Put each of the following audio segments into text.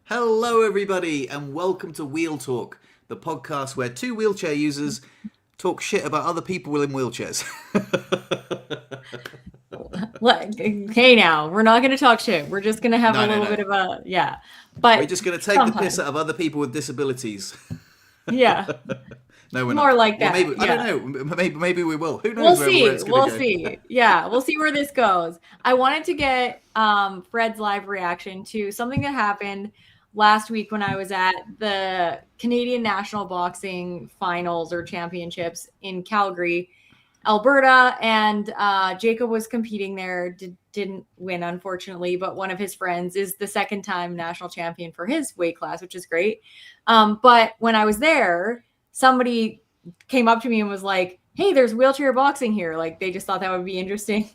Hello, everybody, and welcome to Wheel Talk, the podcast where two wheelchair users talk shit about other people in wheelchairs. Okay, now we're not going to talk shit. We're just going to have a little bit of a We're just going to take the piss out of other people with disabilities. Yeah. No, we're More not. like that. Maybe, yeah. I don't know. Maybe we will. Who knows? We'll see. Yeah, we'll see where this goes. I wanted to get Fred's live reaction to something that happened last week when I was at the Canadian National Boxing Finals or Championships in Calgary, Alberta, and Jacob was competing there. Didn't win, unfortunately, but one of his friends is the second-time national champion for his weight class, which is great. But when I was there, somebody came up to me and was like, hey, there's wheelchair boxing here. Like, they just thought that would be interesting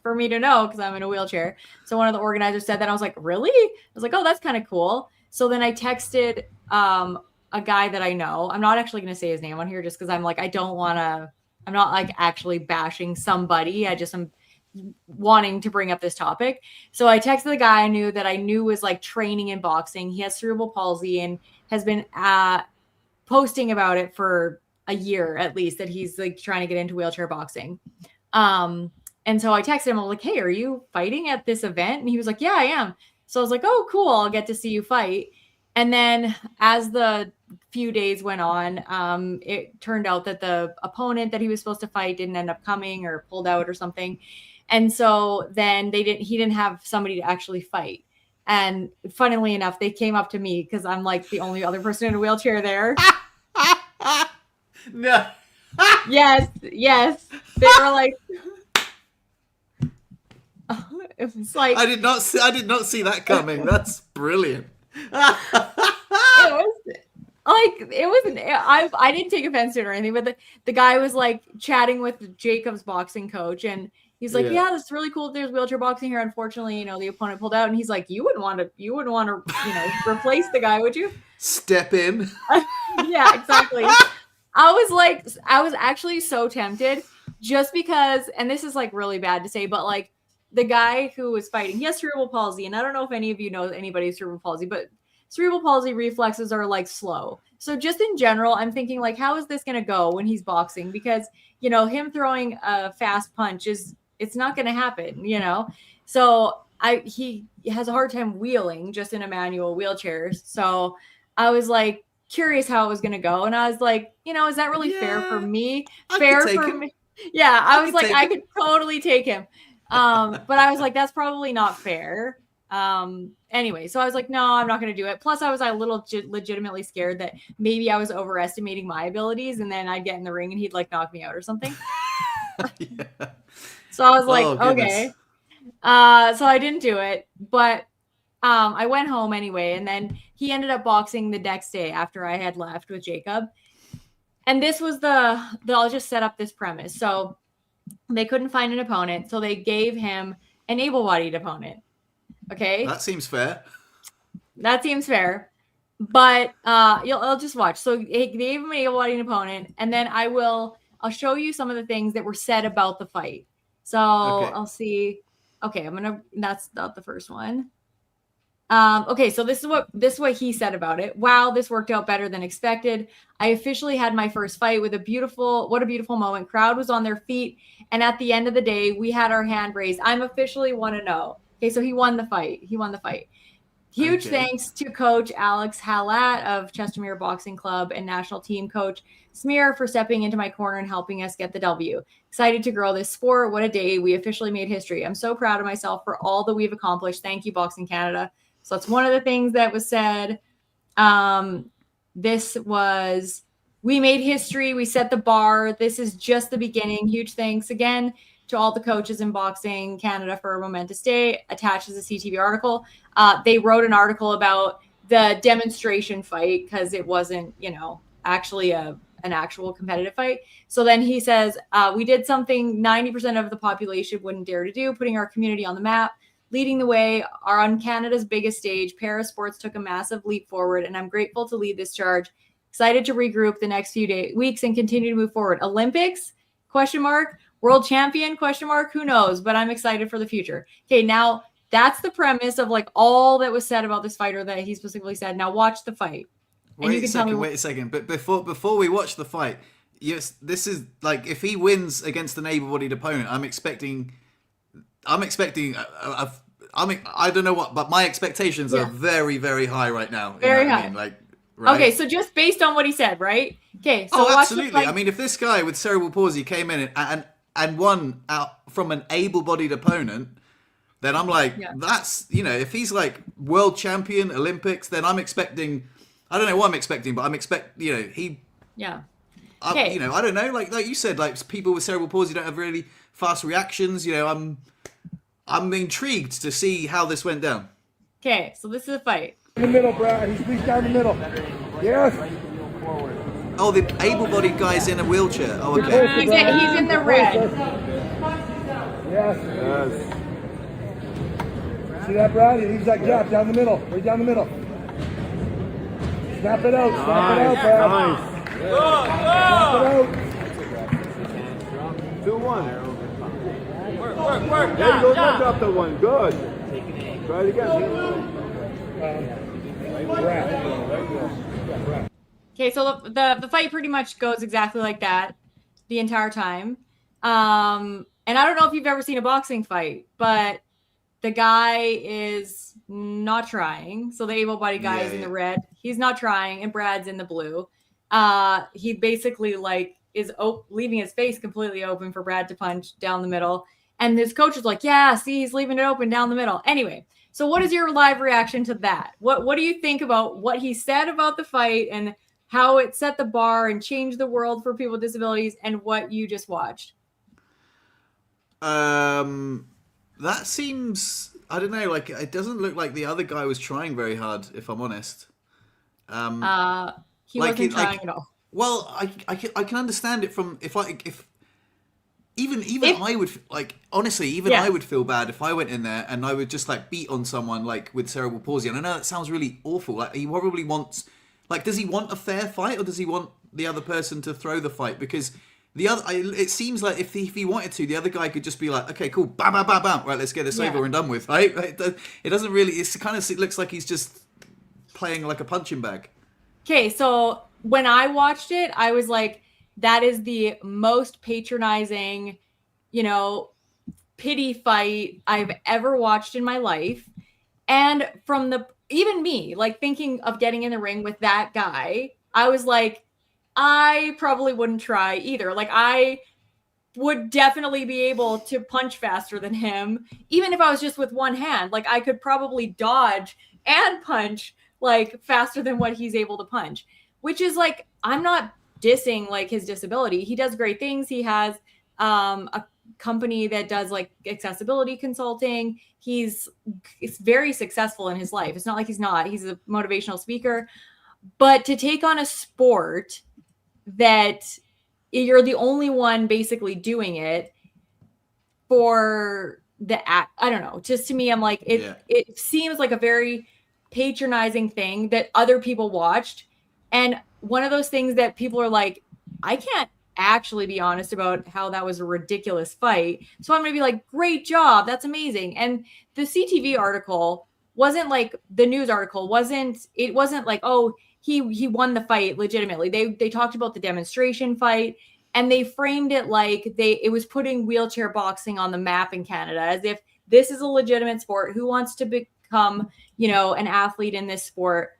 for me to know because I'm in a wheelchair. So one of the organizers said that. I was like, really? I was like, oh, that's kind of cool. So then I texted a guy that I know. I'm not actually going to say his name on here just because I'm like, I'm not like actually bashing somebody. I just am wanting to bring up this topic. So I texted the guy I knew was like training in boxing. He has cerebral palsy and has been posting about it for a year at least, that he's like trying to get into wheelchair boxing. And so I texted him, I was like, hey, are you fighting at this event? And he was like, yeah, I am. So I was like, oh, cool. I'll get to see you fight. And then as the few days went on, it turned out that the opponent that he was supposed to fight didn't end up coming or pulled out or something. And so then he didn't have somebody to actually fight. And funnily enough, they came up to me because I'm like the only other person in a wheelchair there. No. Yes. They were like, it was like I did not see that coming. That's brilliant. I didn't take offense to it or anything, but the guy was like chatting with Jacob's boxing coach, and he's like, yeah, that's really cool. There's wheelchair boxing here. Unfortunately, the opponent pulled out, and he's like, you wouldn't want to, replace the guy, would you? Step in. Yeah, exactly. I was actually so tempted just because, and this is like really bad to say, but like the guy who was fighting, he has cerebral palsy, and I don't know if any of you know anybody with cerebral palsy, but cerebral palsy reflexes are like slow. So just in general, I'm thinking like, how is this going to go when he's boxing? Because, him throwing a fast punch it's not going to happen, So he has a hard time wheeling just in a manual wheelchair. So I was like curious how it was going to go. And I was like, is that really fair for me? Fair for me? Yeah. I was like, I could totally take him. But I was like, that's probably not fair. Anyway, so I was like, no, I'm not going to do it. Plus I was a little legitimately scared that maybe I was overestimating my abilities and then I'd get in the ring and he'd like knock me out or something. Yeah. So I was like, okay. So I didn't do it, but, I went home anyway. And then he ended up boxing the next day after I had left with Jacob. And this was I'll just set up this premise. So they couldn't find an opponent. So they gave him an able-bodied opponent. Okay. That seems fair. But I'll just watch. So they gave him an able-bodied opponent, and then I'll show you some of the things that were said about the fight. So okay. I'll see. Okay, that's not the first one. Okay, so this is what he said about it. Wow, this worked out better than expected. I officially had my first fight with what a beautiful moment. Crowd was on their feet, and at the end of the day, we had our hand raised. I'm officially 1-0. Okay, so he won the fight. Huge thanks to Coach Alex Hallat of Chestermere Boxing Club and national team coach Smear for stepping into my corner and helping us get the W. Excited to grow this sport. What a day. We officially made history. I'm so proud of myself for all that we've accomplished. Thank you, Boxing Canada. So that's one of the things that was said. We made history. We set the bar. This is just the beginning. Huge thanks again to all the coaches in Boxing Canada for a momentous day. Attached is a CTV article. They wrote an article about the demonstration fight because it wasn't, actually an actual competitive fight. So then he says, we did something 90% of the population wouldn't dare to do, putting our community on the map. Leading the way are on Canada's biggest stage. Para sports took a massive leap forward, and I'm grateful to lead this charge. Excited to regroup the next few weeks and continue to move forward. Olympics? ? World champion? ? Who knows? But I'm excited for the future. Okay, now That's the premise of like all that was said about this fighter that he specifically said. Now watch the fight. Wait a second. But before we watch the fight, yes, this is like if he wins against an able-bodied opponent, I'm expecting. I don't know what, but my expectations are very, very high right now. Very high. I mean? Like, right? Okay, so just based on what he said, right? Okay, so oh, absolutely. I mean, if this guy with cerebral palsy came in and won out from an able-bodied opponent, then I'm like, that's, if he's like world champion, Olympics, then I'm expecting. I don't know what I'm expecting, but he. Yeah. Okay. I don't know. Like you said, like people with cerebral palsy don't have really fast reactions. I'm intrigued to see how this went down. Okay, so this is a fight. In the middle, Brad. He's squeezed down the middle. Yes. Oh, the able-bodied guy's in a wheelchair. Oh, okay. He's in the red. Yes. See that, Brad? He leaves that gap down the middle. Right down the middle. Snap it out. Snap it out, Brad. Nice. Snap it out. 2-1. Work. There you go. Don't drop the one. Good. Try it again. Okay, so the fight pretty much goes exactly like that the entire time. And I don't know if you've ever seen a boxing fight, but the guy is not trying. So the able-bodied guy is in the red. He's not trying, and Brad's in the blue. He basically is leaving his face completely open for Brad to punch down the middle. And his coach is like, yeah, see, he's leaving it open down the middle. Anyway, so what is your live reaction to that? What do you think about what he said about the fight and how it set the bar and changed the world for people with disabilities and what you just watched? That seems, I don't know, like it doesn't look like the other guy was trying very hard, if I'm honest. He wasn't trying at all. Well, I can understand it from if I would honestly I would feel bad if I went in there and I would just like beat on someone like with cerebral palsy. And I know that sounds really awful. Like he probably wants, like, does he want a fair fight or does he want the other person to throw the fight? Because it seems like if he wanted to, the other guy could just be like, okay, cool, bam, bam, bam, bam, right, let's get this over and done with, right? It doesn't really. It looks like he's just playing like a punching bag. Okay, so when I watched it, I was like, that is the most patronizing, pity fight I've ever watched in my life. And from even me, like thinking of getting in the ring with that guy, I was like, I probably wouldn't try either. Like I would definitely be able to punch faster than him, even if I was just with one hand. Like I could probably dodge and punch like faster than what he's able to punch, which is like, I'm not dissing like his disability. He does great things. He has a company that does like accessibility consulting. It's very successful in his life. It's not like he's not. He's a motivational speaker. But to take on a sport that you're the only one basically doing it for the act, I don't know. Just to me, I'm like, it seems like a very patronizing thing that other people watched. And one of those things that people are like, I can't actually be honest about how that was a ridiculous fight. So I'm going to be like, great job. That's amazing. And the CTV article wasn't like the news article wasn't like, oh, he won the fight legitimately. They talked about the demonstration fight and they framed it like it was putting wheelchair boxing on the map in Canada as if this is a legitimate sport. Who wants to become, an athlete in this sport?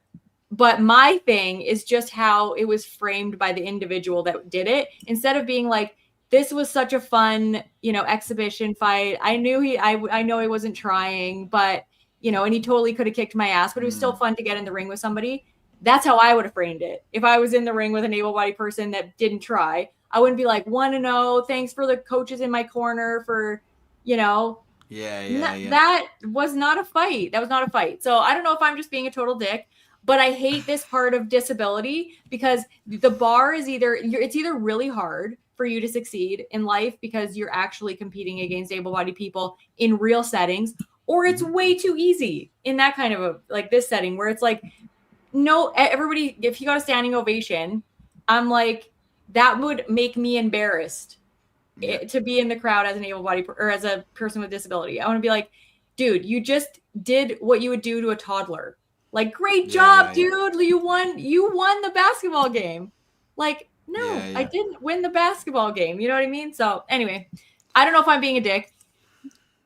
But my thing is just how it was framed by the individual that did it. Instead of being like, this was such a fun, exhibition fight. I know he wasn't trying, but, and he totally could have kicked my ass, but it was still fun to get in the ring with somebody. That's how I would have framed it. If I was in the ring with an able-bodied person that didn't try, I wouldn't be like, 1-0, thanks for the coaches in my corner for, That was not a fight. That was not a fight. So I don't know if I'm just being a total dick. But I hate this part of disability because the bar is it's either really hard for you to succeed in life because you're actually competing against able-bodied people in real settings, or it's way too easy in that kind of this setting where it's like, no, everybody, if you got a standing ovation, I'm like, that would make me embarrassed to be in the crowd as an able-bodied or as a person with disability. I want to be like, dude, you just did what you would do to a toddler. Like, great job, dude. You won the basketball game. Like, no, I didn't win the basketball game. You know what I mean? So anyway, I don't know if I'm being a dick.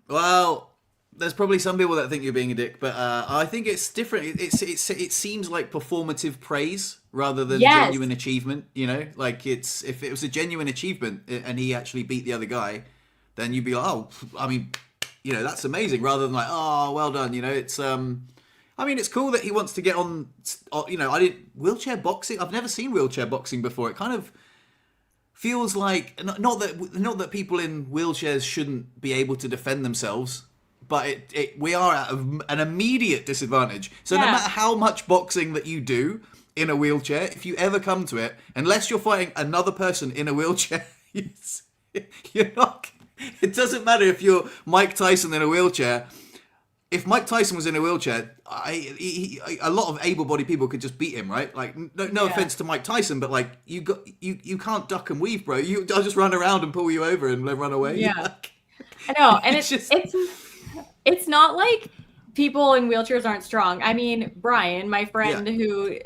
Well, there's probably some people that think you're being a dick, but I think it's different. It seems like performative praise rather than genuine achievement. You know, like if it was a genuine achievement and he actually beat the other guy, then you'd be like, oh, I mean, you know, that's amazing. Rather than like, oh, well done. You know, it's I mean, it's cool that he wants to get on. You know, wheelchair boxing. I've never seen wheelchair boxing before. It kind of feels like not that people in wheelchairs shouldn't be able to defend themselves, but we are at an immediate disadvantage. So no matter how much boxing that you do in a wheelchair, if you ever come to it, unless you're fighting another person in a wheelchair, you're not. It doesn't matter if you're Mike Tyson in a wheelchair. If Mike Tyson was in a wheelchair, a lot of able-bodied people could just beat him, right? Like, no offense to Mike Tyson, but like, you can't duck and weave, bro. I'll just run around and pull you over and run away. Yeah, I know, and it's not like people in wheelchairs aren't strong. I mean, Brian, my friend who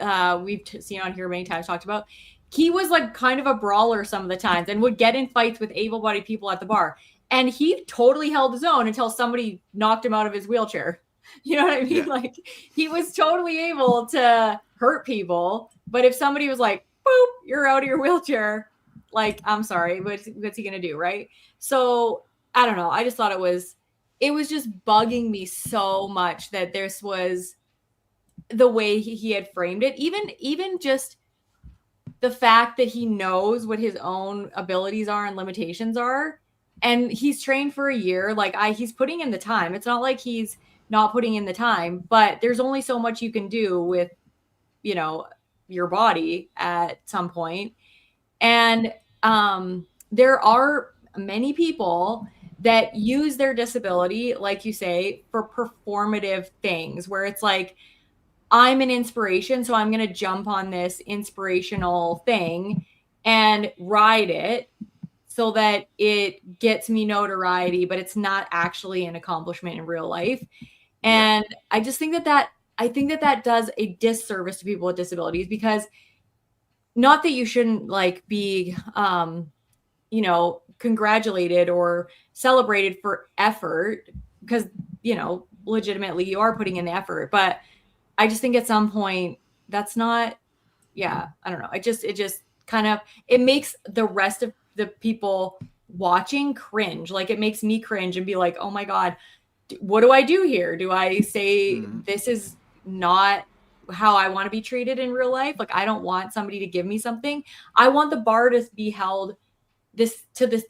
we've seen on here many times, talked about, he was like kind of a brawler some of the times and would get in fights with able-bodied people at the bar. And he totally held his own until somebody knocked him out of his wheelchair. You know what I mean? Yeah. Like, he was totally able to hurt people. But if somebody was like, boop, you're out of your wheelchair, like, I'm sorry, what's he going to do, right? So, I don't know. I just thought it was just bugging me so much that this was the way he had framed it. Even just the fact that he knows what his own abilities are and limitations are. And he's trained for a year. Like, he's putting in the time. It's not like he's not putting in the time, but there's only so much you can do with, you know, your body at some point. And there are many people that use their disability, like you say, for performative things where it's like, I'm an inspiration, so I'm going to jump on this inspirational thing and ride it, so that it gets me notoriety, but it's not actually an accomplishment in real life. And I just think that does a disservice to people with disabilities, because not that you shouldn't like be, you know, congratulated or celebrated for effort, because, you know, legitimately you are putting in the effort. But I just think at some point that's not, I don't know. It just kind of, it makes the rest of the people watching cringe. Like, it makes me cringe and be like, oh my God, what do I do here? Do I say this is not how I want to be treated in real life? Like, I don't want somebody to give me something. I want the bar to be held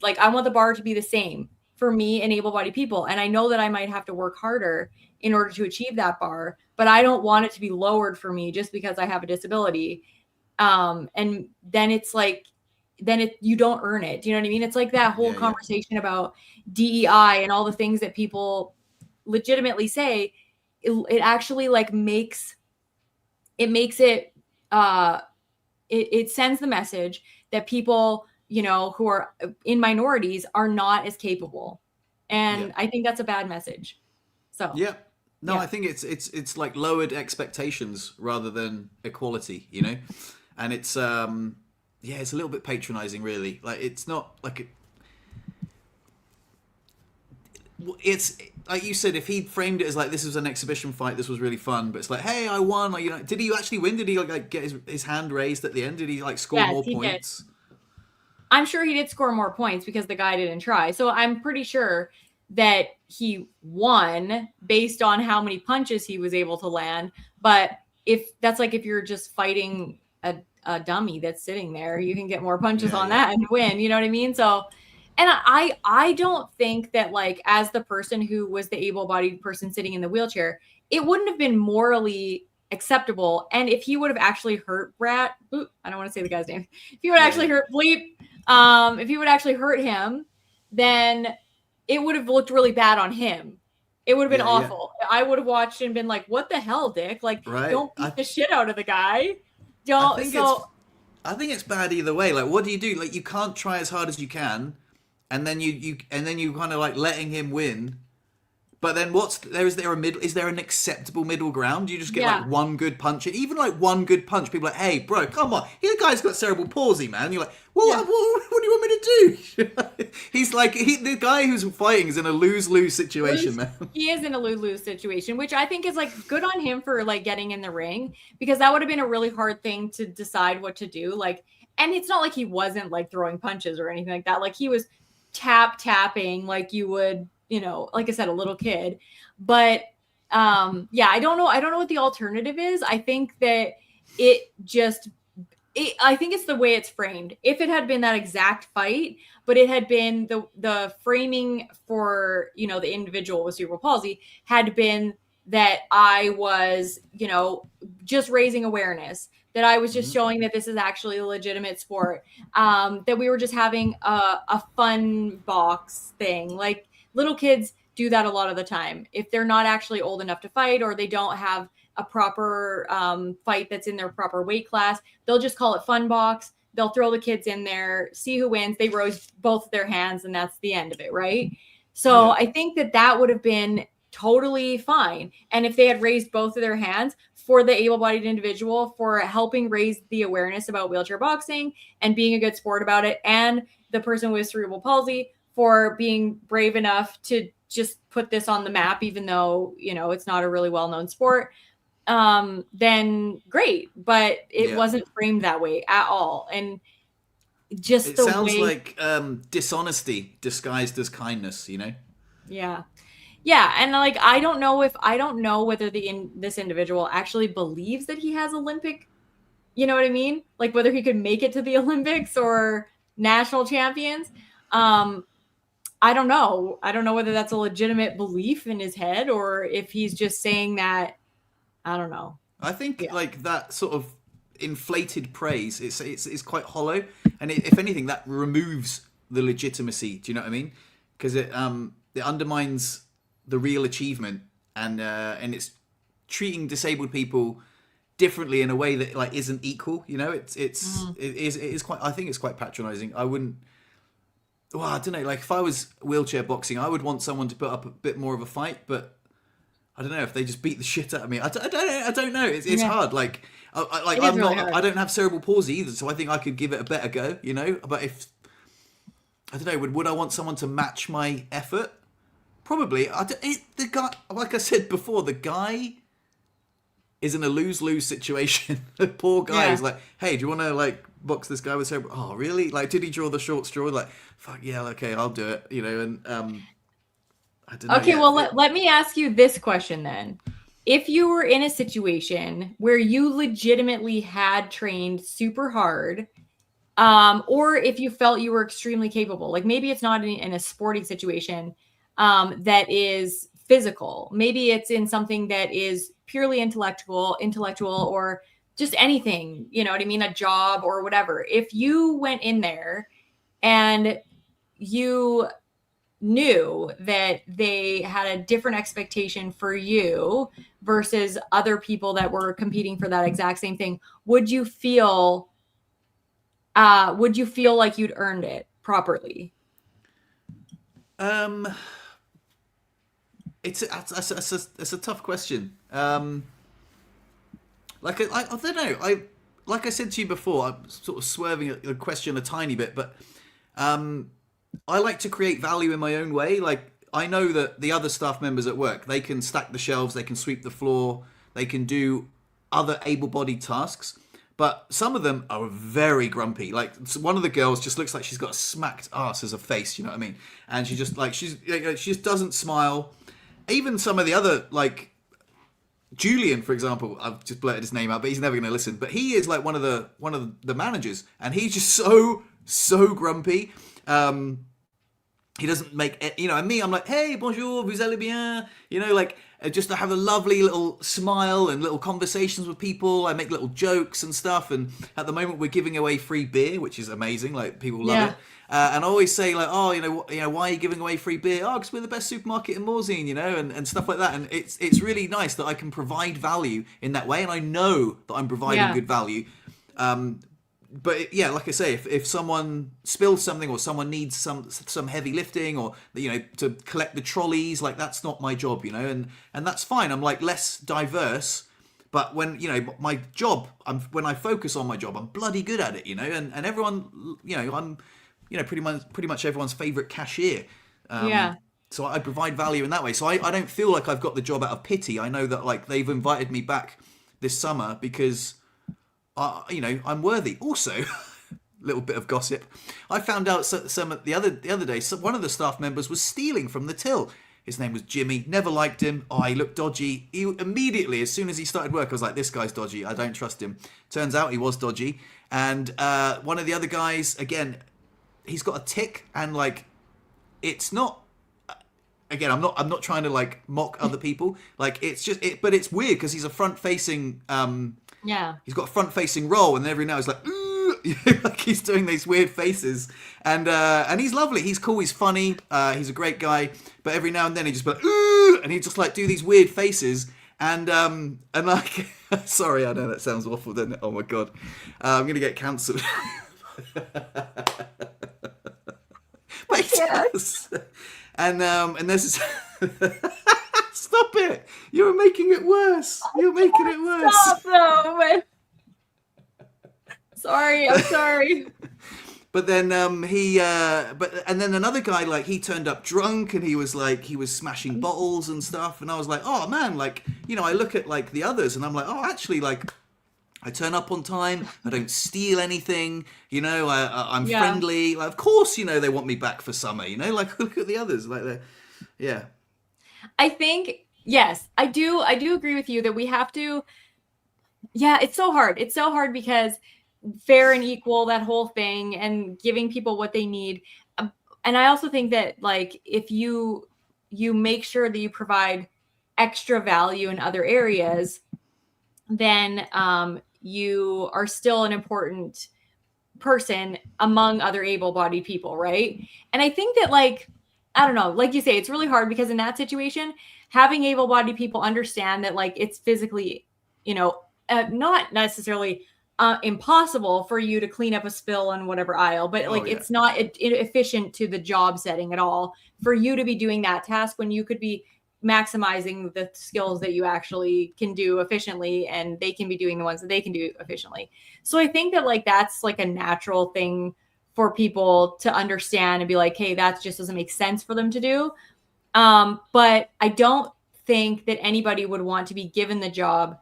like, I want the bar to be the same for me and able-bodied people. And I know that I might have to work harder in order to achieve that bar, but I don't want it to be lowered for me just because I have a disability. And then it's like, you don't earn it. Do you know what I mean? It's like that whole conversation about DEI and all the things that people legitimately say. It actually like makes it sends the message that people, you know, who are in minorities are not as capable. And I think that's a bad message. So I think it's like lowered expectations rather than equality, you know? And it's it's a little bit patronizing, really. Like, it's not like it's like you said, if he framed it as like, this was an exhibition fight, this was really fun, but it's like, hey, I won. Like, you know, did he actually win? Did he like get his hand raised at the end? Did he like score more points? Did. I'm sure he did score more points because the guy didn't try. So I'm pretty sure that he won based on how many punches he was able to land. But if you're just fighting a dummy that's sitting there, you can get more punches on that and win. You know what I mean? So, and I don't think that, like, as the person who was the able-bodied person sitting in the wheelchair, it wouldn't have been morally acceptable. And if he would have actually hurt I don't want to say the guy's name. If he would actually if he would actually hurt him, then it would have looked really bad on him. It would have been awful. I would have watched and been like, what the hell, Dick? Like, don't beat the shit out of the guy. I think it's bad either way. Like, what do you do? Like, you can't try as hard as you can, and then you kind of like letting him win But then is there an acceptable middle ground? You just get Yeah. like one good punch, and even like one good punch, people are like, hey, bro, come on, the guy's got cerebral palsy, man. And you're like, well, Yeah. what do you want me to do? He's like, the guy who's fighting is in a lose-lose situation, man. He is in a lose-lose situation, which I think is like good on him for like getting in the ring, because that would have been a really hard thing to decide what to do. Like, and it's not like he wasn't like throwing punches or anything like that. Like he was tapping like you would, like I said, a little kid. But yeah, I don't know what the alternative is. I think that I think it's the way it's framed. If it had been that exact fight, but it had been the framing for, the individual with cerebral palsy had been that I was, just raising awareness, that I was just showing that this is actually a legitimate sport, that we were just having a fun box thing. Like little kids do that a lot of the time. If they're not actually old enough to fight, or they don't have a proper fight that's in their proper weight class, they'll just call it fun box. They'll throw the kids in there, see who wins. They raise both their hands, and that's the end of it, right? So I think that would have been totally fine. And if they had raised both of their hands for the able-bodied individual, for helping raise the awareness about wheelchair boxing and being a good sport about it, and the person with cerebral palsy for being brave enough to just put this on the map, even though, it's not a really well-known sport, then great. But it wasn't framed that way at all. And just it sounds like dishonesty disguised as kindness, Yeah. And like, I don't know whether this individual actually believes that he has Olympic, you know what I mean? Like whether he could make it to the Olympics or national champions. I don't know. I don't know whether that's a legitimate belief in his head, or if he's just saying that. I don't know. I think like that sort of inflated praise, it's quite hollow, and if anything, that removes the legitimacy. Do you know what I mean? Because it undermines the real achievement, and it's treating disabled people differently in a way that like isn't equal. It is quite. I think it's quite patronising. I wouldn't. Well, I don't know. Like if I was wheelchair boxing, I would want someone to put up a bit more of a fight, but I don't know if they just beat the shit out of me. I don't know. It's hard. Like I'm not. Hard. I don't have cerebral palsy either, so I think I could give it a better go. But if I don't know, would I want someone to match my effort? Probably. The guy, like I said before, the guy is in a lose-lose situation. The poor guy is like, hey, do you want to like box this guy with cerebral? Oh, really? Like, did he draw the short straw? Like, fuck yeah, okay, I'll do it. And I don't know. Okay, well, let me ask you this question then. If you were in a situation where you legitimately had trained super hard, or if you felt you were extremely capable, like maybe it's not in a sporting situation that is physical. Maybe it's in something that is purely intellectual, or just anything, you know what I mean? A job or whatever. If you went in there and you knew that they had a different expectation for you versus other people that were competing for that exact same thing, would you feel like you'd earned it properly? It's a tough question. Like I don't know. Like I said to you before, I'm sort of swerving the question a tiny bit, but I like to create value in my own way. Like I know that the other staff members at work, they can stack the shelves, they can sweep the floor, they can do other able-bodied tasks. But some of them are very grumpy. Like one of the girls just looks like she's got a smacked ass as a face. You know what I mean? And she just like she just doesn't smile. Even some of the other like Julian, for example, I've just blurted his name out, but he's never going to listen. But he is like one of the managers, and he's just so grumpy. He doesn't make and me, I'm like, hey, bonjour, vous allez bien? Like just to have a lovely little smile and little conversations with people. I make little jokes and stuff. And at the moment, we're giving away free beer, which is amazing. Like people love it. And I always say like, oh, why are you giving away free beer? Oh, because we're the best supermarket in Morzine, and stuff like that. And it's really nice that I can provide value in that way, and I know that I'm providing good value. but yeah, like I say, if someone spills something or someone needs some heavy lifting or to collect the trolleys, like that's not my job, and that's fine. I'm like less diverse, but when my job, when I focus on my job, I'm bloody good at it, and everyone, I'm pretty much everyone's favorite cashier. Yeah. So I provide value in that way. So I don't feel like I've got the job out of pity. I know that like they've invited me back this summer because I'm worthy. Also, little bit of gossip. I found out some the other day. One of the staff members was stealing from the till. His name was Jimmy. Never liked him. Oh, he looked dodgy. He immediately, as soon as he started work, I was like, this guy's dodgy. I don't trust him. Turns out he was dodgy. And one of the other guys, again, he's got a tick, and like, it's not. Again, I'm not trying to like mock other people. Like it's just but it's weird because he's a front facing. He's got a front facing role, and every now he's like, ooh, like he's doing these weird faces, and he's lovely. He's cool. He's funny. He's a great guy. But every now and then he just be like, ooh, and he just like do these weird faces, and like, sorry, I know that sounds awful, doesn't it? Oh my god, I'm gonna get cancelled. But he does. And there's stop it! You're making it worse. You're making it worse. Stop though. Sorry, I'm sorry. But then and then another guy, like, he turned up drunk and he was smashing bottles and stuff, and I was like, oh man, like, I look at like the others and I'm like, oh, actually, like, I turn up on time. I don't steal anything. I'm friendly. Like, of course, they want me back for summer. Like, look at the others. Like, yeah. I think, yes, I do agree with you that we have to. Yeah, it's so hard. It's so hard because fair and equal, that whole thing, and giving people what they need. And I also think that, like, if you make sure that you provide extra value in other areas, then you are still an important person among other able-bodied people, right? And I think that, like, I don't know, like you say, it's really hard because in that situation, having able-bodied people understand that, like, it's physically, not necessarily impossible for you to clean up a spill in whatever aisle, but like, it's not efficient to the job setting at all for you to be doing that task when you could be maximizing the skills that you actually can do efficiently, and they can be doing the ones that they can do efficiently. So I think that, like, that's like a natural thing for people to understand and be like, hey, that just doesn't make sense for them to do. But I don't think that anybody would want to be given the job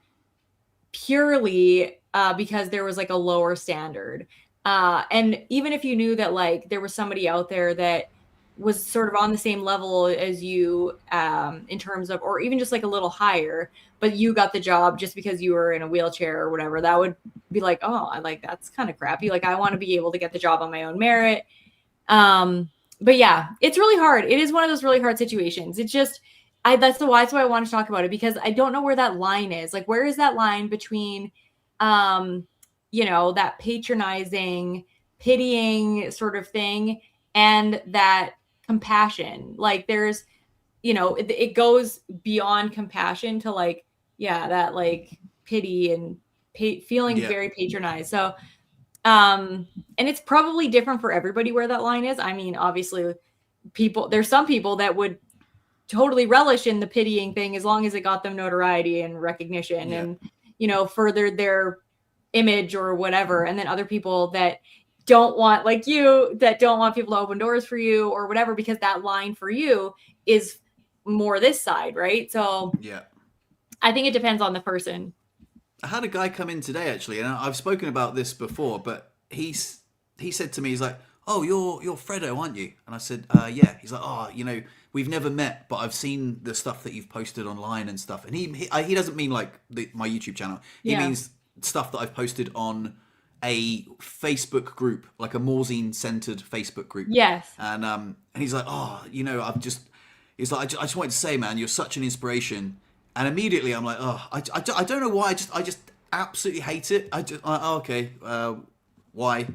purely because there was like a lower standard. And even if you knew that, like, there was somebody out there that was sort of on the same level as you in terms of, or even just like a little higher, but you got the job just because you were in a wheelchair or whatever, that would be like, oh, I like, that's kind of crappy. Like, I want to be able to get the job on my own merit. But yeah, it's really hard. It is one of those really hard situations. It's just, that's why I want to talk about it, because I don't know where that line is. Like, where is that line between, that patronizing, pitying sort of thing and that compassion? Like, there's, it goes beyond compassion to, like, that, like, pity and feeling very patronized. So, and it's probably different for everybody where that line is. I mean, obviously there's some people that would totally relish in the pitying thing as long as it got them notoriety and recognition and, furthered their image or whatever. And then other people that don't want, like you, that don't want people to open doors for you or whatever, because that line for you is more this side, right? So yeah, I think it depends on the person. I had a guy come in today, actually, and I've spoken about this before, but he said to me, he's like, oh, you're Fredo, aren't you? And I said, yeah. He's like, oh, we've never met, but I've seen the stuff that you've posted online and stuff. And he doesn't mean like my YouTube channel. He means stuff that I've posted on a Facebook group, like a Morzine centered Facebook group. Yes. And he's like, oh, he's like, I just wanted to say, man, you're such an inspiration. And immediately I'm like, oh, I don't know why. I just absolutely hate it. Okay. Why?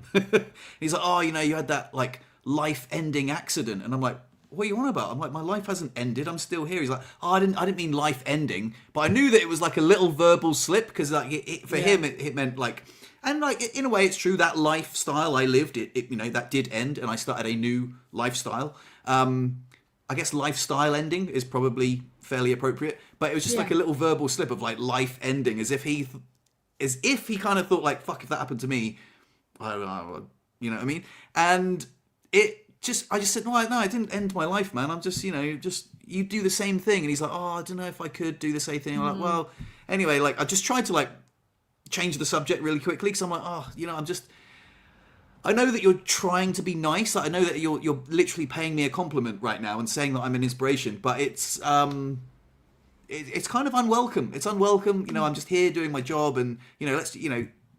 He's like, oh, you had that like life-ending accident. And I'm like, what are you on about? I'm like, my life hasn't ended. I'm still here. He's like, oh, I didn't mean life ending, but I knew that it was like a little verbal slip because like for him it meant like, and like in a way it's true that lifestyle I lived it you know that did end and I started a new lifestyle. I guess lifestyle ending is probably fairly appropriate, but it was just like a little verbal slip of like life ending, as if he kind of thought like, fuck, if that happened to me, I don't know, you know what I mean? And I just said, no, I didn't end my life, man. I'm just, you do the same thing. And he's like, oh, I don't know if I could do the same thing. I'm like, well, anyway, like, I just tried to like change the subject really quickly. Cause I'm like, oh, I know that you're trying to be nice. Like, I know that you're literally paying me a compliment right now and saying that I'm an inspiration, but it's kind of unwelcome. It's unwelcome. I'm just here doing my job, and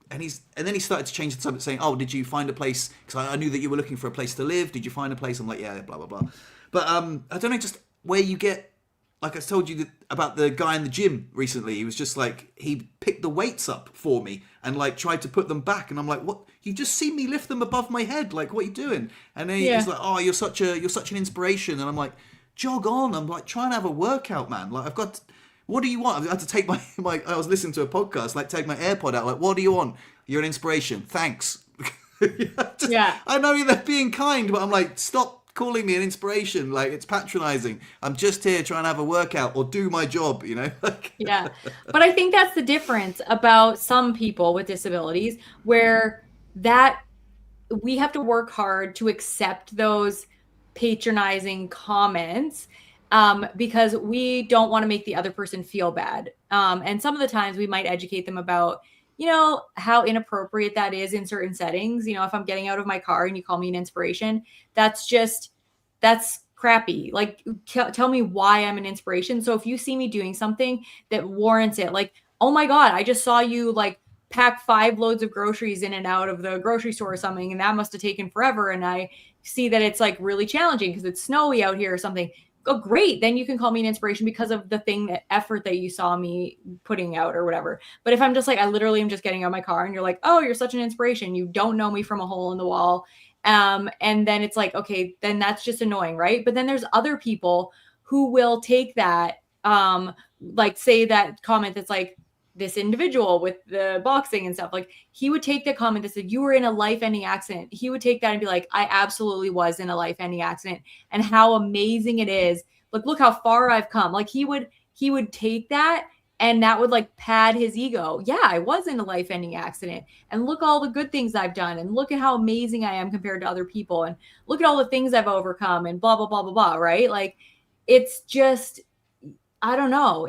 and then he started to change the subject, saying, "Oh, did you find a place? Because I knew that you were looking for a place to live. Did you find a place?" I'm like, "Yeah, blah blah blah." But I don't know, just where you get. Like I told you about the guy in the gym recently. He was just like, he picked the weights up for me and like tried to put them back, and I'm like, "What? You just seen me lift them above my head? Like, what are you doing?" And then he's like, "Oh, you're such an inspiration." And I'm like, "Jog on." I'm like trying to have a workout, man. Like, what do you want? I had to take my I was listening to a podcast, like take my AirPod out, like, what do you want? You're an inspiration. Thanks. I know you're being kind, but I'm like, stop calling me an inspiration. Like, it's patronizing. I'm just here trying to have a workout or do my job, Yeah. But I think that's the difference about some people with disabilities, where that we have to work hard to accept those patronizing comments, because we don't want to make the other person feel bad. And some of the times we might educate them about, how inappropriate that is in certain settings. If I'm getting out of my car and you call me an inspiration, that's crappy. Like, tell me why I'm an inspiration. So if you see me doing something that warrants it, like, oh my God, I just saw you like pack 5 loads of groceries in and out of the grocery store or something, and that must have taken forever. And I see that it's like really challenging because it's snowy out here or something. Oh, great. Then you can call me an inspiration because of the effort that you saw me putting out or whatever. But if I'm just like, I literally am just getting out of my car and you're like, oh, you're such an inspiration. You don't know me from a hole in the wall. And then it's like, okay, then that's just annoying. Right. But then there's other people who will take that, like say that comment that's like, this individual with the boxing and stuff, like he would take the comment that said, you were in a life-ending accident. He would take that and be like, I absolutely was in a life-ending accident, and how amazing it is. Like, look how far I've come. Like he would take that, and that would like pad his ego. Yeah, I was in a life-ending accident, and look all the good things I've done, and look at how amazing I am compared to other people, and look at all the things I've overcome, and blah, blah, blah, blah, blah. Right. Like, it's just, I don't know.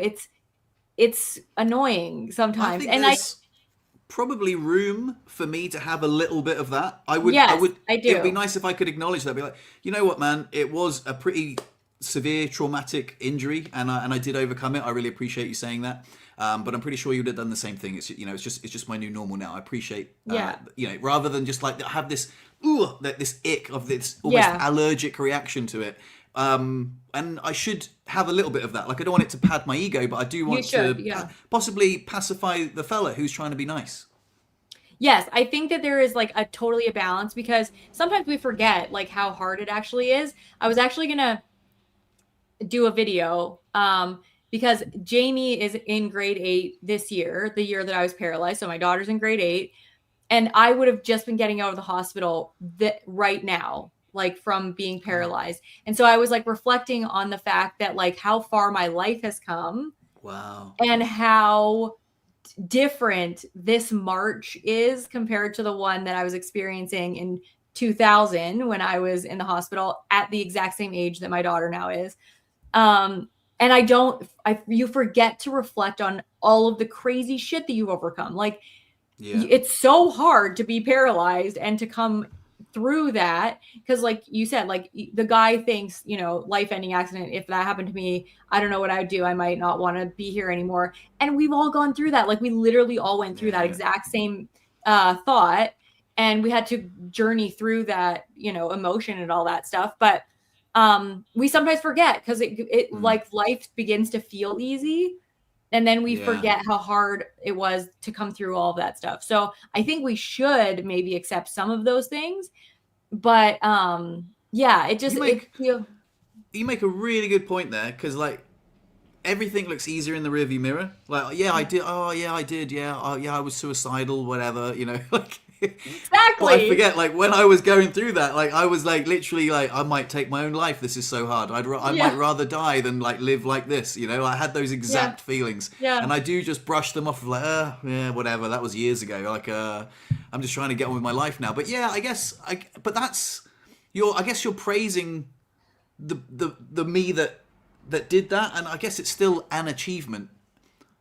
It's annoying sometimes. I think there's probably room for me to have a little bit of that. I do. It'd be nice if I could acknowledge that. Be like, you know what, man? It was a pretty severe traumatic injury, and I did overcome it. I really appreciate you saying that. But I'm pretty sure you'd have done the same thing. It's it's just my new normal now. I appreciate rather than just like have this this ick of this almost allergic reaction to it. And I should have a little bit of that. Like, I don't want it to pad my ego, but I do want to possibly pacify the fella who's trying to be nice. Yes, I think that there is like a balance, because sometimes we forget like how hard it actually is. I was actually going to do a video because Jamie is in grade 8 this year, the year that I was paralyzed. So my daughter's in grade 8, and I would have just been getting out of the hospital right now, like from being paralyzed. And so I was like reflecting on the fact that like how far my life has come. Wow. And how different this March is compared to the one that I was experiencing in 2000 when I was in the hospital at the exact same age that my daughter now is. And you forget to reflect on all of the crazy shit that you've overcome. Like, it's so hard to be paralyzed and to come through that, because like you said, like the guy thinks, life-ending accident, if that happened to me, I don't know what I would do. I might not want to be here anymore. And we've all gone through that. Like, we literally all went through that exact same thought, and we had to journey through that, emotion and all that stuff. But we sometimes forget, because it like life begins to feel easy, and then we forget how hard it was to come through all of that stuff. So I think we should maybe accept some of those things, but you make a really good point there, because like everything looks easier in the rearview mirror. Like, yeah, I did. Oh, yeah, I did. Yeah, oh, yeah, I was suicidal. Whatever, you know. Like, Exactly. but I forget, like when I was going through that, like I was like literally like I might take my own life. This is so hard. I might rather die than like live like this. You know, I had those exact feelings, and I do just brush them off of like, yeah, whatever. That was years ago. Like, I'm just trying to get on with my life now. But yeah, I guess, but that's I guess you're praising the me that did that, and I guess it's still an achievement.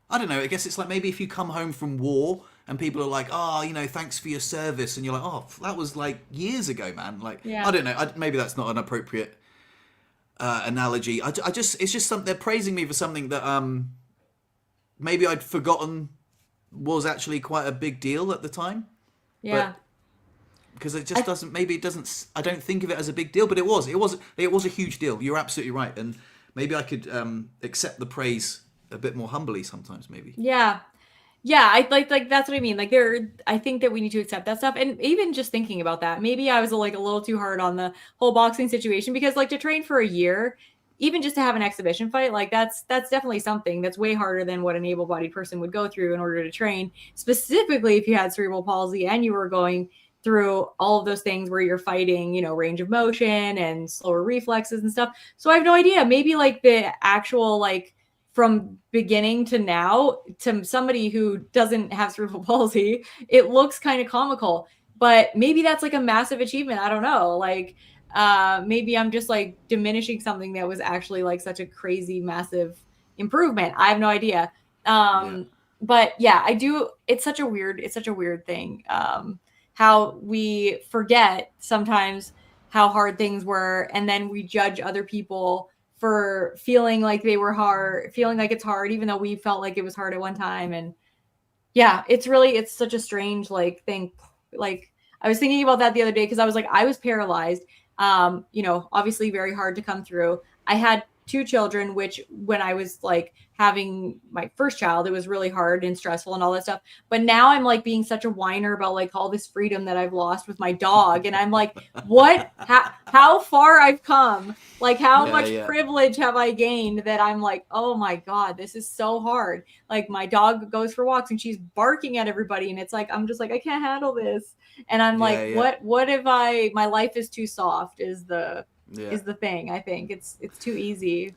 I don't know. I guess it's like maybe if you come home from war and people are like, oh, you know, thanks for your service, and you're like, oh, that was like years ago, man. Like, I don't know. Maybe that's not an appropriate analogy. I just, it's just something, they're praising me for something that maybe I'd forgotten was actually quite a big deal at the time. Yeah. Because it just doesn't. Maybe it doesn't. I don't think of it as a big deal, but it was. It was a huge deal. You're absolutely right, and maybe I could accept the praise a bit more humbly sometimes. Maybe. Yeah. I like that's what I mean. Like I think that we need to accept that stuff, and even just thinking about that, maybe I was like a little too hard on the whole boxing situation, because like to train for a year, even just to have an exhibition fight, like that's definitely something that's way harder than what an able-bodied person would go through in order to train. Specifically, if you had cerebral palsy and you were going through all of those things where you're fighting, you know, range of motion and slower reflexes and stuff. So I have no idea. Maybe like the actual, like from beginning to now, to somebody who doesn't have cerebral palsy, it looks kind of comical, but maybe that's like a massive achievement. I don't know. Like, maybe I'm just like diminishing something that was actually like such a crazy, massive improvement. I have no idea. But yeah, I do. It's such a weird thing. How we forget sometimes how hard things were, and then we judge other people for feeling like they were hard, feeling like it's hard, even though we felt like it was hard at one time. And yeah, it's such a strange like thing. Like I was thinking about that the other day, because I was like, I was paralyzed. You know, obviously very hard to come through. I had 2 children, which when I was like having my first child, it was really hard and stressful and all that stuff. But now I'm like being such a whiner about like all this freedom that I've lost with my dog. And I'm like, what, how far I've come, like how much privilege have I gained, that I'm like, oh my God, this is so hard. Like my dog goes for walks and she's barking at everybody. And it's like, I'm just like, I can't handle this. And I'm like, what if my life is too soft is the thing. I think it's too easy.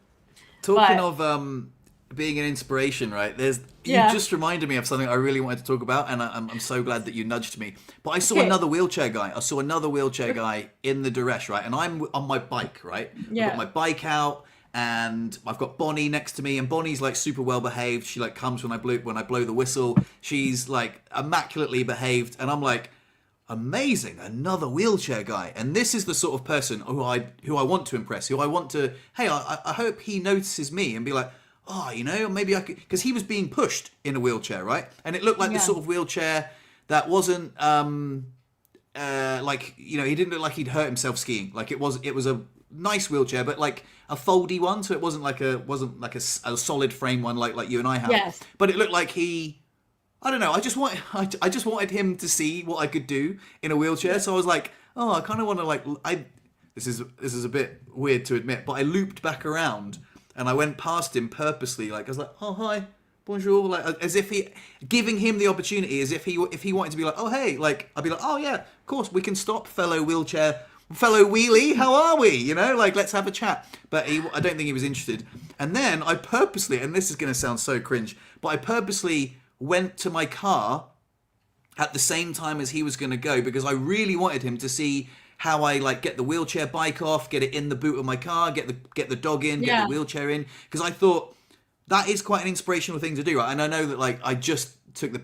Talking of being an inspiration, right? You just reminded me of something I really wanted to talk about, and I'm so glad that you nudged me. But I saw another wheelchair guy. I saw another wheelchair guy in the Duresh, right? And I'm on my bike, right? Yeah. I've got my bike out, and I've got Bonnie next to me, and Bonnie's like super well behaved. She like comes when I blow the whistle. She's like immaculately behaved, and I'm like, amazing, another wheelchair guy. And this is the sort of person who I want to impress, who I want to, hey, I hope he notices me and be like, oh, you know, maybe I could, because he was being pushed in a wheelchair, right? And it looked like the sort of wheelchair that wasn't like, you know, he didn't look like he'd hurt himself skiing. Like it was a nice wheelchair, but like a foldy one, so it wasn't like a solid frame one like you and I have. Yes. But it looked like I don't know. I just wanted him to see what I could do in a wheelchair. So I was like, oh, I kind of want to like. This is a bit weird to admit, but I looped back around and I went past him purposely. Like I was like, oh hi, bonjour, like as if giving him the opportunity, as if he wanted to be like, oh hey, like I'd be like, oh yeah, of course we can stop, fellow wheelie, how are we? You know, like let's have a chat. But I don't think he was interested. And then I purposely, and this is going to sound so cringe, but I purposely went to my car at the same time as he was going to go, because I really wanted him to see how I like get the wheelchair bike off, get it in the boot of my car, get the dog in, get the wheelchair in, because I thought that is quite an inspirational thing to do, right? And I know that like I just took the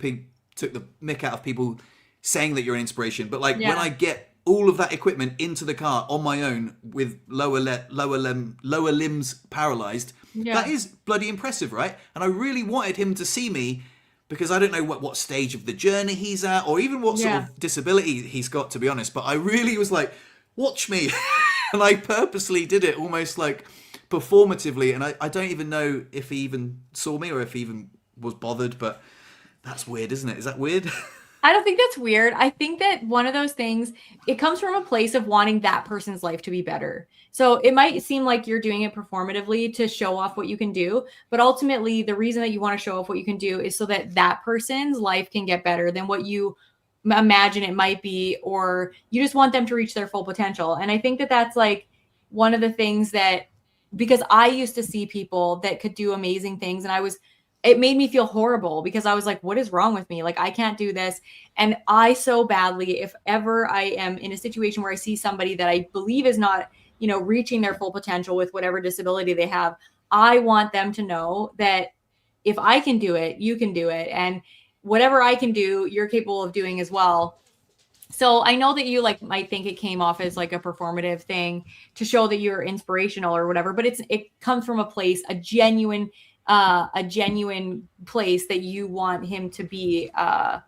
mick out of people saying that you're an inspiration, but like when I get all of that equipment into the car on my own with lower limbs paralyzed, that is bloody impressive, right? And I really wanted him to see me, because I don't know what stage of the journey he's at, or even what sort of disability he's got, to be honest. But I really was like, watch me. And I purposely did it almost like performatively. And I don't even know if he even saw me or if he even was bothered. But that's weird, isn't it? Is that weird? I don't think that's weird. I think that one of those things, it comes from a place of wanting that person's life to be better. So it might seem like you're doing it performatively to show off what you can do, but ultimately the reason that you want to show off what you can do is so that that person's life can get better than what you imagine it might be, or you just want them to reach their full potential. And I think that that's like one of the things that, because I used to see people that could do amazing things, and it made me feel horrible because I was like, what is wrong with me? Like, I can't do this. And I so badly, if ever I am in a situation where I see somebody that I believe is not, reaching their full potential with whatever disability they have, I want them to know that if I can do it, you can do it. And whatever I can do, you're capable of doing as well. So I know that you might think it came off as like a performative thing to show that you're inspirational or whatever, but it comes from a place, a genuine place that you want him to be at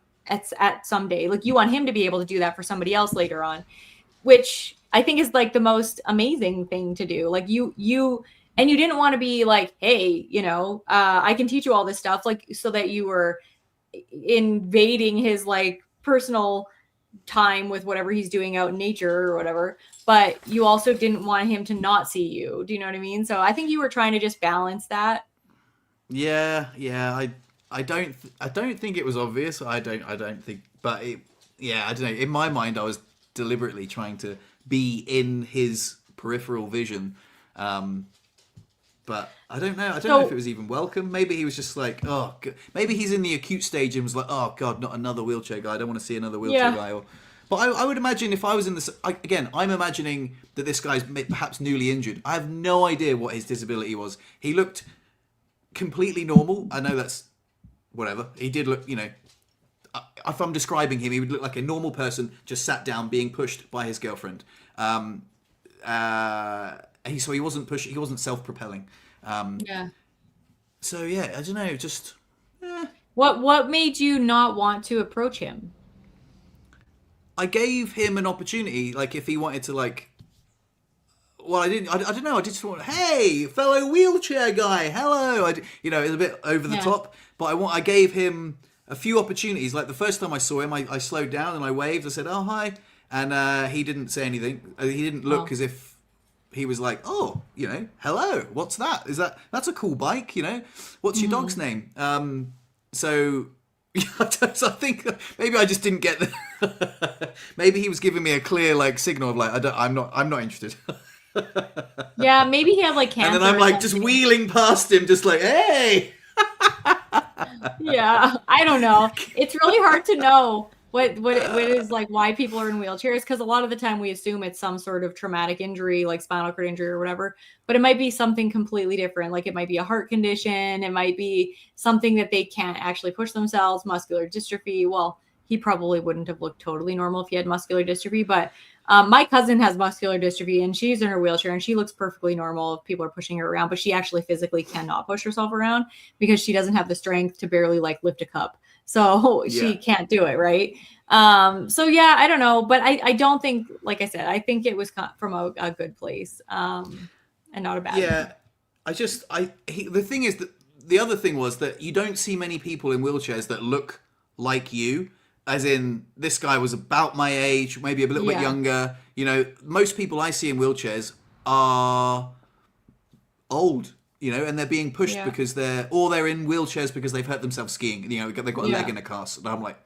someday. Like, you want him to be able to do that for somebody else later on, which I think is like the most amazing thing to do. Like, you didn't want to be like, hey, I can teach you all this stuff, like, so that you were invading his like personal time with whatever he's doing out in nature or whatever, but you also didn't want him to not see you. Do you know what I mean? So I think you were trying to just balance that. Yeah. I don't think it was obvious. I don't think, but I don't know. In my mind, I was deliberately trying to be in his peripheral vision. But I don't know. I don't know if it was even welcome. Maybe he was just like, oh, maybe he's in the acute stage and was like, oh God, not another wheelchair guy. I don't want to see another wheelchair guy. But I would imagine if I was in this, again, I'm imagining that this guy's perhaps newly injured. I have no idea what his disability was. He looked completely normal. I know that's whatever. He did look, if I'm describing him, he would look like a normal person just sat down being pushed by his girlfriend. So he wasn't pushing. He wasn't self-propelling. So I don't know. Just what made you not want to approach him? I gave him an opportunity. Like, if he wanted to, like, well, I didn't. I don't know. I just thought, hey, fellow wheelchair guy, hello. It was a bit over the top, but I gave him a few opportunities. Like, the first time I saw him, I slowed down and I waved. I said, oh, hi, and he didn't say anything. He didn't look as if he was like, oh, hello, what's that? That's a cool bike, What's your dog's name? So I think maybe I just didn't get the. Maybe he was giving me a clear like signal of like, I'm not interested. Yeah, maybe he had like cancer. And then I'm like just wheeling past him, just like, hey. Yeah, I don't know. It's really hard to know what is like why people are in wheelchairs, because a lot of the time we assume it's some sort of traumatic injury, like spinal cord injury or whatever, but it might be something completely different. Like, it might be a heart condition, it might be something that they can't actually push themselves, muscular dystrophy. Well, he probably wouldn't have looked totally normal if he had muscular dystrophy, but my cousin has muscular dystrophy and she's in her wheelchair and she looks perfectly normal if people are pushing her around, but she actually physically cannot push herself around because she doesn't have the strength to barely like lift a cup. So she can't do it, right? So yeah, I don't know, but I don't think, like I said, I think it was from a good place, and not a bad. Yeah, one. The thing is that the other thing was that you don't see many people in wheelchairs that look like you. As in, this guy was about my age, maybe a little bit younger. Most people I see in wheelchairs are old. And they're being pushed because they're in wheelchairs because they've hurt themselves skiing. They've got a leg in a cast. And I'm like,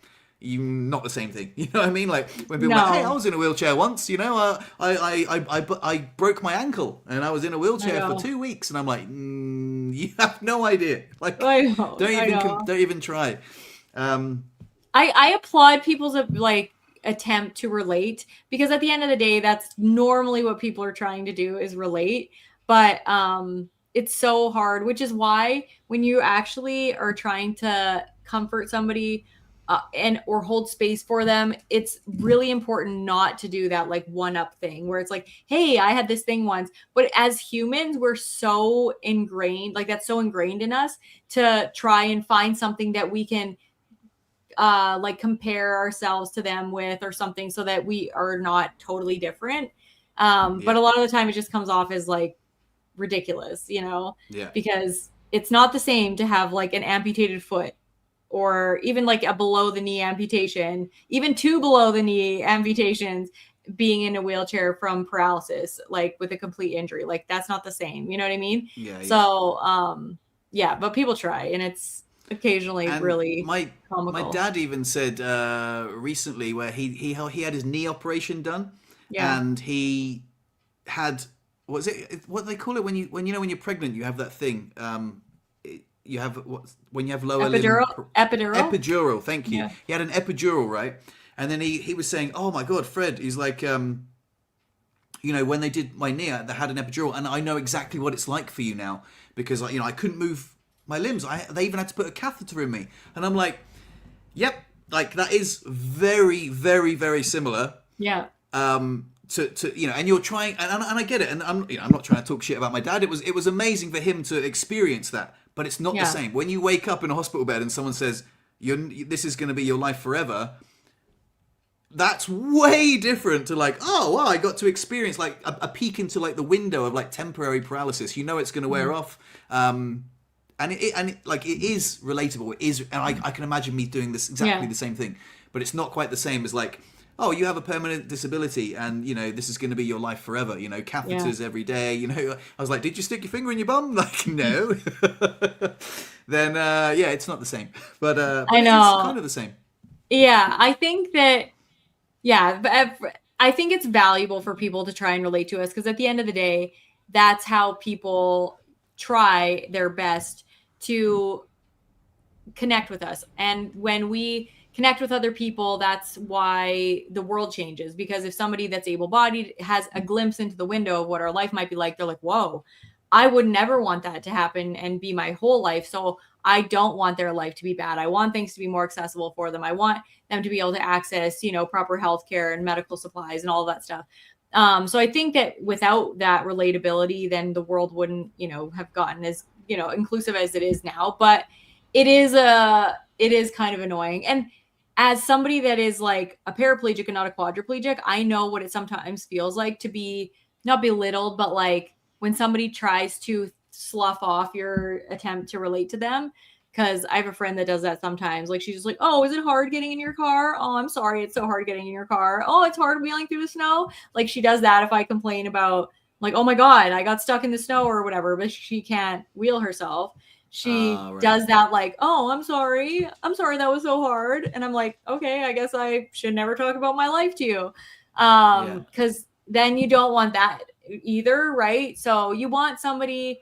not the same thing. You know what I mean? Like, when people are like, hey, I was in a wheelchair once. I broke my ankle and I was in a wheelchair for 2 weeks. And I'm like, you have no idea. Like, don't even try. I applaud people's like attempt to relate, because at the end of the day, that's normally what people are trying to do, is relate. But it's so hard, which is why when you actually are trying to comfort somebody or hold space for them, it's really important not to do that like one-up thing where it's like, hey, I had this thing once. But as humans, we're so ingrained, like that's so ingrained in us to try and find something that we can like compare ourselves to them with or something, so that we are not totally different. But a lot of the time it just comes off as like ridiculous, because it's not the same to have like an amputated foot or even like a below the knee amputation, even 2 below the knee amputations, being in a wheelchair from paralysis, like with a complete injury. Like that's not the same. You know what I mean? Yeah. So, yeah, but people try, and it's occasionally And really my comical. dad even said recently where he had his knee operation done, Yeah. and he had what they call it when you're pregnant, you have that thing. You have when you have lower epidural. Thank you. Yeah. He had an epidural, right? And then he was saying, "Oh my God, Fred." He's like, when they did my knee, they had an epidural, and I know exactly what it's like for you now because I couldn't move my limbs. They even had to put a catheter in me, and I'm like, "Yep, like that is very, very, very similar." Yeah. To and you're trying, and I get it, and I'm not trying to talk shit about my dad. It was amazing for him to experience that, but it's not the same when you wake up in a hospital bed and someone says this is going to be your life forever. That's way different to like, oh wow, I got to experience like a peek into like the window of like temporary paralysis. It's going to wear off, and it is relatable. It is, and I can imagine me doing this exactly the same thing, but it's not quite the same as like, oh, you have a permanent disability and, this is going to be your life forever. Catheters every day. I was like, did you stick your finger in your bum? Like, no. Then, it's not the same. But I know. It's kind of the same. Yeah, I think that, I think it's valuable for people to try and relate to us because at the end of the day, that's how people try their best to connect with us. And when we connect with other people, that's why the world changes. Because if somebody that's able-bodied has a glimpse into the window of what our life might be like, they're like, whoa, I would never want that to happen and be my whole life. So I don't want their life to be bad. I want things to be more accessible for them. I want them to be able to access, proper healthcare and medical supplies and all of that stuff. So I think that without that relatability, then the world wouldn't, have gotten as, inclusive as it is now. But it is kind of annoying. And as somebody that is like a paraplegic and not a quadriplegic, I know what it sometimes feels like to be not belittled, but like when somebody tries to slough off your attempt to relate to them. Because I have a friend that does that sometimes. Like she's just like, oh, is it hard getting in your car? Oh, I'm sorry. It's so hard getting in your car. Oh, it's hard wheeling through the snow. Like she does that if I complain about like, oh my God, I got stuck in the snow or whatever, but she can't wheel herself. She does that like, oh, I'm sorry. That was so hard. And I'm like, okay, I guess I should never talk about my life to you. Because then you don't want that either, right? So you want somebody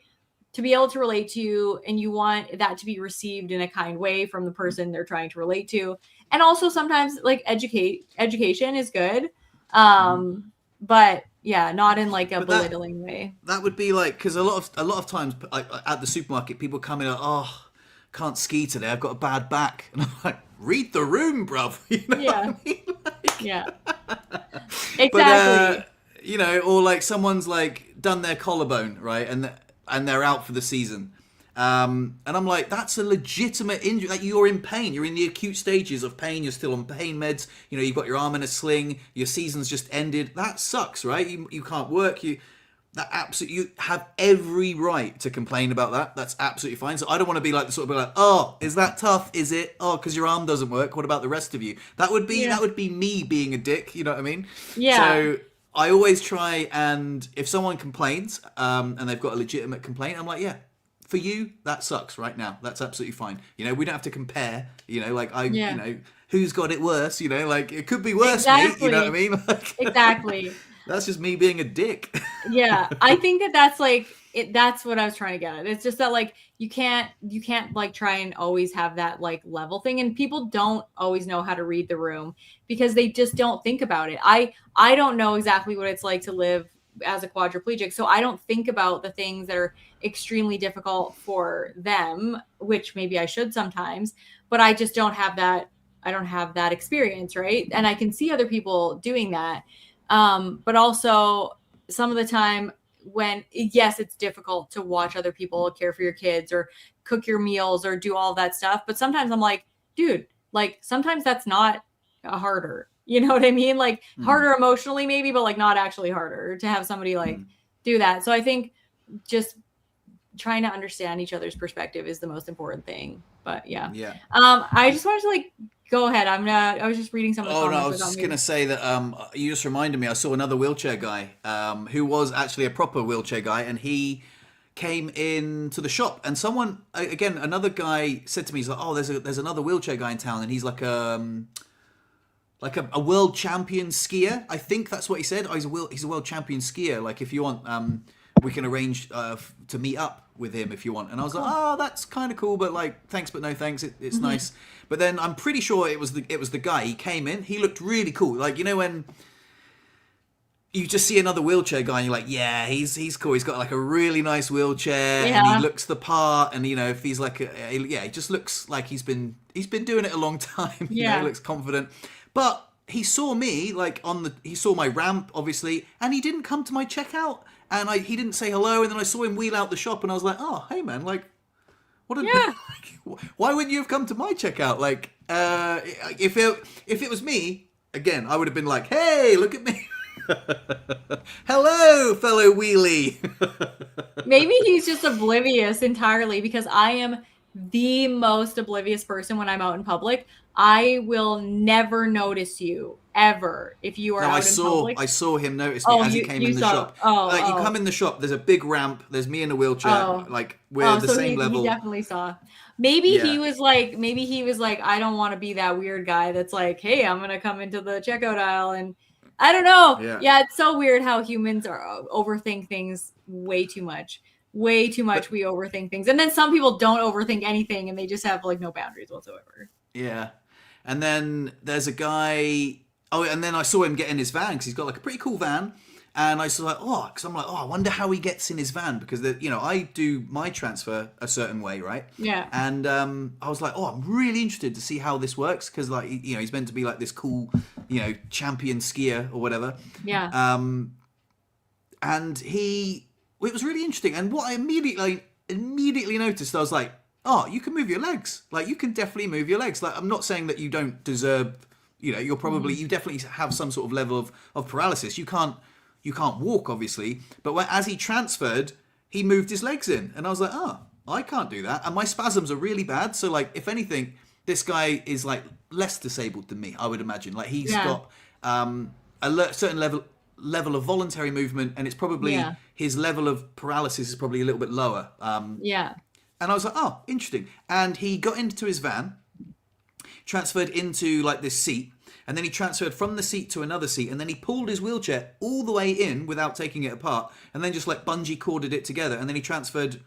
to be able to relate to you, and you want that to be received in a kind way from the person they're trying to relate to. And also sometimes like education is good. But yeah, not in like a belittling way. That would be like, because a lot of times at the supermarket, people come in and, oh, can't ski today, I've got a bad back. And I'm like, read the room, bruv. What I mean? Yeah. Exactly. But, or like someone's like done their collarbone, right? And they're out for the season. And I'm like, that's a legitimate injury. Like you're in pain. You're in the acute stages of pain. You're still on pain meds. You've got your arm in a sling. Your season's just ended. That sucks, right? You can't work. You have every right to complain about that. That's absolutely fine. So I don't want to be like the sort of like, oh, is that tough? Is it? Oh, because your arm doesn't work. What about the rest of you? That would be me being a dick. You know what I mean? Yeah. So I always try, and if someone complains, and they've got a legitimate complaint, I'm like, yeah. For you, that sucks right now. That's absolutely fine. We don't have to compare. Who's got it worse? Like it could be worse, mate. You know what I mean? Like, exactly. That's just me being a dick. Yeah, I think that's like it. That's what I was trying to get at. It's just that like you can't like try and always have that like level thing, and people don't always know how to read the room because they just don't think about it. I don't know exactly what it's like to live as a quadriplegic, so I don't think about the things that are extremely difficult for them, which maybe I should sometimes, but I just don't have that. I don't have that experience, right? And I can see other people doing that, but also some of the time when yes, it's difficult to watch other people care for your kids or cook your meals or do all that stuff, but sometimes I'm like, dude, like sometimes that's not harder. You know what I mean? Like harder emotionally maybe, but like not actually harder to have somebody like do that. So I think just trying to understand each other's perspective is the most important thing. But yeah. Yeah. I just wanted to like go ahead. I was just reading some of the Oh comments. no, I was just gonna say that you just reminded me. I saw another wheelchair guy who was actually a proper wheelchair guy, and he came into the shop, and someone again, another guy said to me, he's like, "Oh, there's another wheelchair guy in town, and he's like a world champion skier." I think that's what he said. Oh, he's a world champion skier. Like if you want, we can arrange to meet up with him if you want. And I was like, oh, that's kind of cool, but like, thanks, but no thanks. It's nice. But then I'm pretty sure it was the guy. He came in. He looked really cool. Like, you know when you just see another wheelchair guy and you're like, yeah, he's cool. He's got like a really nice wheelchair and he looks the part. And you know, if he's like, he just looks like he's been doing it a long time. You know, he looks confident. But he saw me like he saw my ramp obviously, and he didn't come to my checkout. And he didn't say hello, and then I saw him wheel out the shop, and I was like, "Oh, hey man, like, what? Why wouldn't you have come to my checkout? Like, if it was me, again, I would have been like, hey, look at me, hello, fellow wheelie." Maybe he's just oblivious entirely, because I am the most oblivious person when I'm out in public. I will never notice you ever if you are out in public. I saw him notice me as he came in the shop. You come in the shop, there's a big ramp, there's me in a wheelchair, like we're the same level. He definitely saw. Maybe he was like, I don't want to be that weird guy that's like, hey, I'm gonna come into the checkout aisle, and I don't know. Yeah, it's so weird how humans overthink things way too much. We overthink things, and then some people don't overthink anything, and they just have like no boundaries whatsoever. Yeah. And then there's a guy. Oh, and then I saw him get in his van because he's got like a pretty cool van. And I was like, because I'm like, I wonder how he gets in his van, because I do my transfer a certain way, right? Yeah. And I was like, I'm really interested to see how this works, because like he's meant to be like this cool, champion skier or whatever. Yeah. And it was really interesting. And what I immediately noticed, I was like, oh, you can move your legs. Like, you can definitely move your legs. Like, I'm not saying that you don't deserve, you're probably, you definitely have some sort of level of paralysis. You can't walk, obviously. But as he transferred, he moved his legs in. And I was like, I can't do that. And my spasms are really bad. So, like, if anything, this guy is, like, less disabled than me, I would imagine. Like, he's got a certain level of voluntary movement, and it's probably his level of paralysis is probably a little bit lower. And I was like, oh, interesting. And he got into his van, transferred into like this seat, and then he transferred from the seat to another seat, and then he pulled his wheelchair all the way in without taking it apart, and then just like bungee corded it together, and then he transferred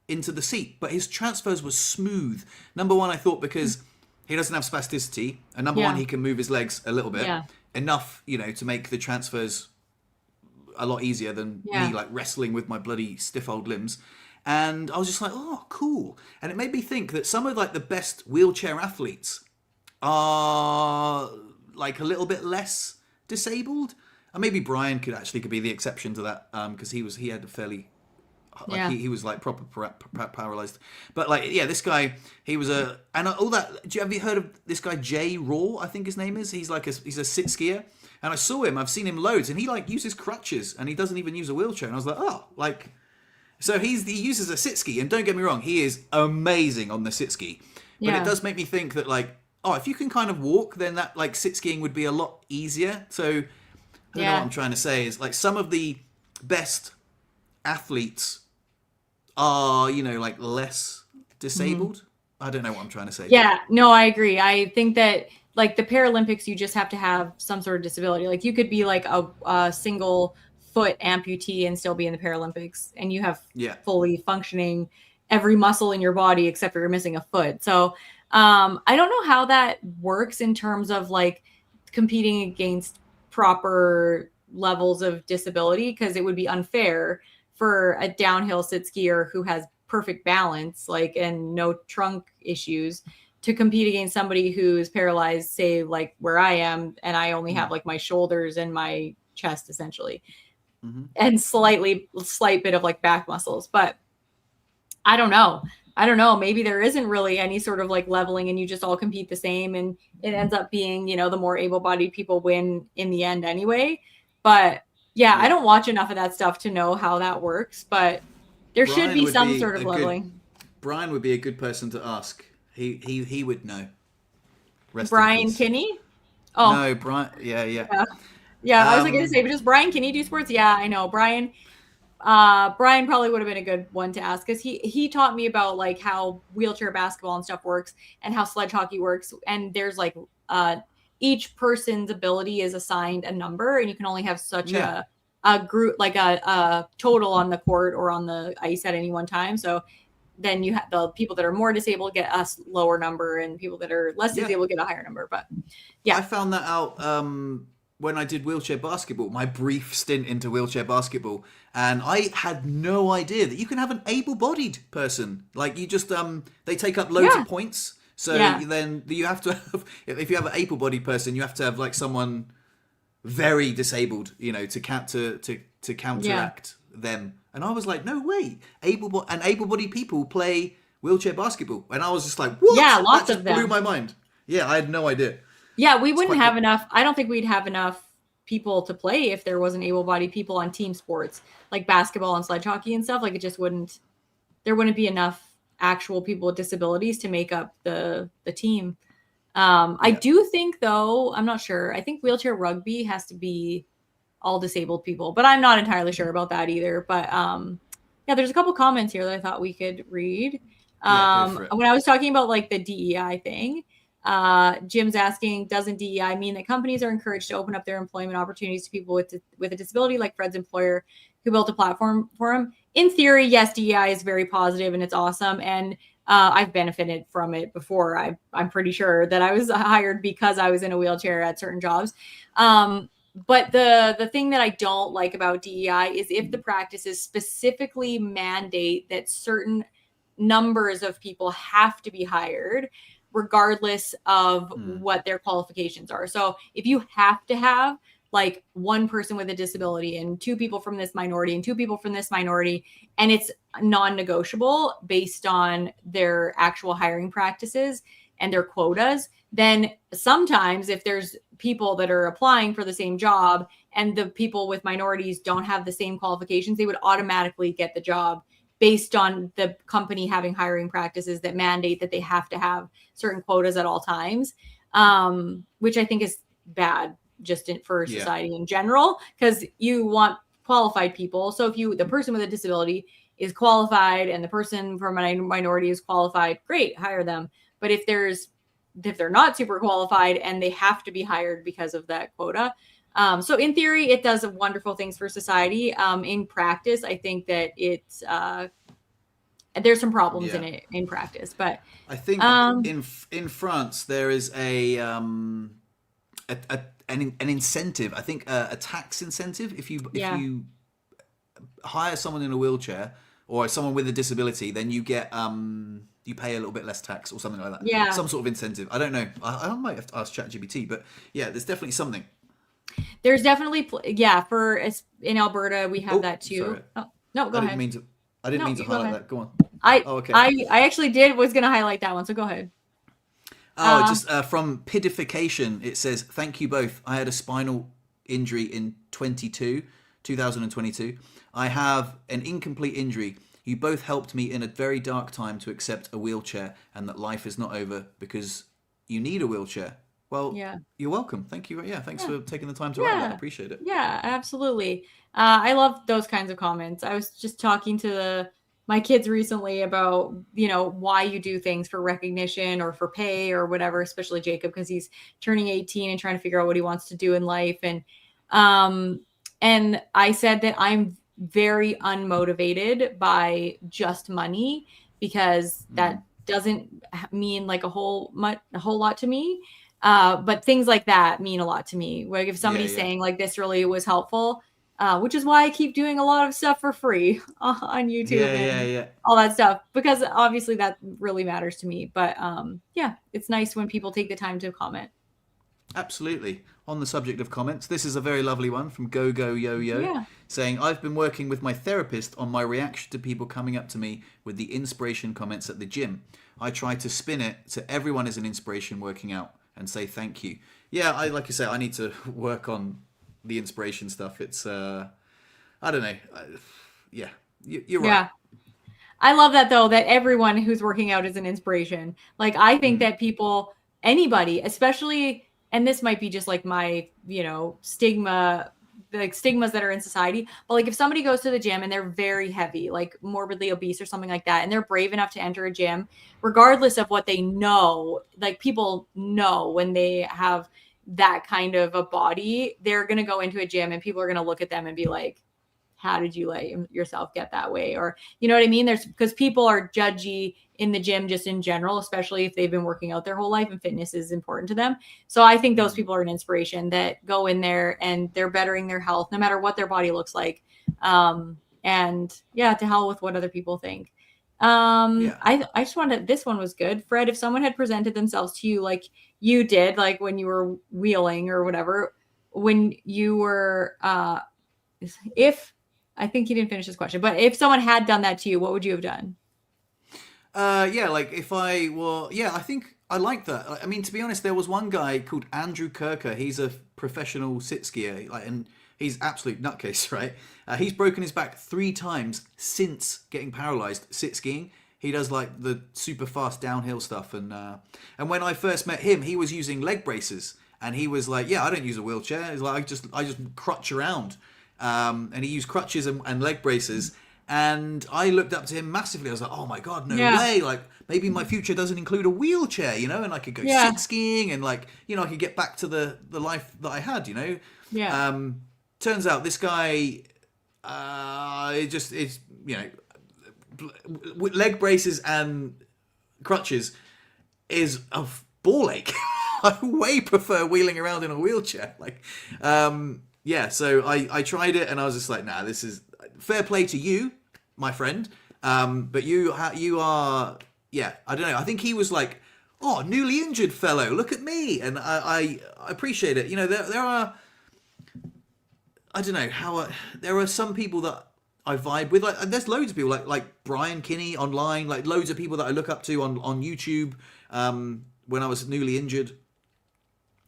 into the seat. But his transfers were smooth. Number one, I thought because he doesn't have spasticity, and number one, he can move his legs a little bit, enough, to make the transfers a lot easier than me like wrestling with my bloody stiff old limbs. And I was just like, oh, cool. And it made me think that some of like the best wheelchair athletes are like a little bit less disabled. And maybe Brian could be the exception to that, because he had a fairly he was like proper paralyzed. But like, this guy, he was and all that. Have you heard of this guy Jay Raw? I think his name is. He's a sit skier. And I saw him. I've seen him loads, and he like uses crutches, and he doesn't even use a wheelchair. And I was like, oh, like. So he uses a sit ski, and don't get me wrong, he is amazing on the sit ski. But it does make me think that like, if you can kind of walk, then that like sit skiing would be a lot easier. So I don't know what I'm trying to say is like some of the best athletes are, like less disabled. Mm-hmm. I don't know what I'm trying to say. Yeah, no, I agree. I think that like the Paralympics, you just have to have some sort of disability. Like you could be like a single foot amputee and still be in the Paralympics, and you have fully functioning every muscle in your body except for you're missing a foot. So I don't know how that works in terms of like competing against proper levels of disability, because it would be unfair for a downhill sit skier who has perfect balance, like, and no trunk issues, to compete against somebody who's paralyzed, say like where I am, and I only have like my shoulders and my chest essentially. Mm-hmm. And slight bit of like back muscles. But I don't know. Maybe there isn't really any sort of like leveling, and you just all compete the same, and it ends up being, the more able-bodied people win in the end anyway. But I don't watch enough of that stuff to know how that works. But There should Brian be would some be sort of a good- leveling. Brian would be a good person to ask. He would know. Rest in Brian peace. Kinney? Oh, No, Brian. Yeah. yeah. Yeah, I was like going to say, but does Brian Kinney do sports? Yeah, I know. Brian probably would have been a good one to ask because he taught me about like how wheelchair basketball and stuff works and how sledge hockey works. And there's like each person's ability is assigned a number, and you can only have such a group, like a total on the court or on the ice at any one time. So then you have the people that are more disabled get a lower number, and people that are less disabled get a higher number. But yeah, I found that out when I did wheelchair basketball, my brief stint into wheelchair basketball, and I had no idea that you can have an able-bodied person. Like you just they take up loads of points. So then you have to have, if you have an able-bodied person, you have to have like someone very disabled, you know, to counteract them. And I was like, no way, able-bodied people play wheelchair basketball, and I was just like, what? Yeah, lots that of just them. blew my mind. Yeah, I had no idea. Yeah, we wouldn't have enough. I don't think we'd have enough people to play if there wasn't able-bodied people on team sports like basketball and sledge hockey and stuff. Like it just wouldn't. There wouldn't be enough actual people with disabilities to make up the team. I do think, though, I'm not sure. I think wheelchair rugby has to be all disabled people, but I'm not entirely sure about that either. But yeah, there's a couple comments here that I thought we could read. When I was talking about like the DEI thing. Jim's asking, doesn't DEI mean that companies are encouraged to open up their employment opportunities to people with a disability, like Fred's employer who built a platform for him? In theory, yes, DEI is very positive and it's awesome. And I've benefited from it before. I'm pretty sure that I was hired because I was in a wheelchair at certain jobs. But the thing that I don't like about DEI is if the practices specifically mandate that certain numbers of people have to be hired, regardless of what their qualifications are. So if you have to have like one person with a disability and two people from this minority and two people from this minority, and it's non-negotiable based on their actual hiring practices and their quotas, then sometimes if there's people that are applying for the same job and the people with minorities don't have the same qualifications, they would automatically get the job based on the company having hiring practices that mandate that they have to have certain quotas at all times, which I think is bad just for society in general, because you want qualified people. So if the person with a disability is qualified and the person from a minority is qualified, great, hire them. But if they're not super qualified and they have to be hired because of that quota. So in theory, it does wonderful things for society. In practice, I think that it's there's some problems in it in practice. But I think in France there is an incentive. I think a tax incentive if you hire someone in a wheelchair or someone with a disability, then you get you pay a little bit less tax or something like that. Yeah, some sort of incentive. I don't know. I might have to ask ChatGPT, but yeah, there's definitely something. There's definitely for in Alberta we have that too. Sorry. Oh, no, go ahead. I didn't mean to highlight that. Go on. Okay. I actually was going to highlight that one, so go ahead. Just from Pidification, it says, thank you both. I had a spinal injury in 2022. I have an incomplete injury. You both helped me in a very dark time to accept a wheelchair and that life is not over because you need a wheelchair. Well, you're welcome. Thank you. Yeah, thanks for taking the time to write that. I appreciate it. Yeah, absolutely. I love those kinds of comments. I was just talking to my kids recently about, why you do things for recognition or for pay or whatever, especially Jacob, because he's turning 18 and trying to figure out what he wants to do in life. And I said that I'm very unmotivated by just money because that doesn't mean like a whole lot to me. But things like that mean a lot to me. Like if somebody's saying like this really was helpful, which is why I keep doing a lot of stuff for free on YouTube and all that stuff, because obviously that really matters to me. But it's nice when people take the time to comment. Absolutely. On the subject of comments, this is a very lovely one from Go Go Yo Yo saying, I've been working with my therapist on my reaction to people coming up to me with the inspiration comments at the gym. I try to spin it to everyone is an inspiration working out and say thank you. Yeah, like you say, I need to work on the inspiration stuff. It's, I don't know. You're right. I love that though, that everyone who's working out is an inspiration. Like I think that people, anybody, especially, and this might be just like my, stigma, like stigmas that are in society, but like if somebody goes to the gym and they're very heavy, like morbidly obese or something like that, and they're brave enough to enter a gym, regardless of what they know, like people know when they have that kind of a body, they're going to go into a gym and people are going to look at them and be like, how did you let yourself get that way? Or, you know what I mean? There's because people are judgy in the gym just in general, especially if they've been working out their whole life and fitness is important to them. So I think those people are an inspiration that go in there and they're bettering their health no matter what their body looks like. And yeah, to hell with what other people think. I just wanted, this one was good. Fred, if someone had presented themselves to you like you did, like when you were wheeling or whatever, when you were, if I think he didn't finish his question, but if someone had done that to you, what would you have done? Like if I think I like that. I mean, to be honest, there was one guy called Andrew Kirker. He's a professional sit skier, and he's absolute nutcase, right? He's broken his back 3 times since getting paralyzed sit skiing. He does like the super fast downhill stuff, and when I first met him, he was using leg braces, and he was like, "Yeah, I don't use a wheelchair. He's like, I just crutch around." And he used crutches and leg braces, and I looked up to him massively. I was like, oh my god, no way, like maybe my future doesn't include a wheelchair, and I could go sit skiing, and like, I could get back to the life that I had, turns out this guy leg braces and crutches is a ball ache. I way prefer wheeling around in a wheelchair, like so I tried it, and I was just like, nah, this is fair play to you, my friend. But you are, I don't know. I think he was like, oh, newly injured fellow, look at me. And I appreciate it. There are, I don't know how, there are some people that I vibe with. Like, there's loads of people like Brian Kinney online, like loads of people that I look up to on YouTube when I was newly injured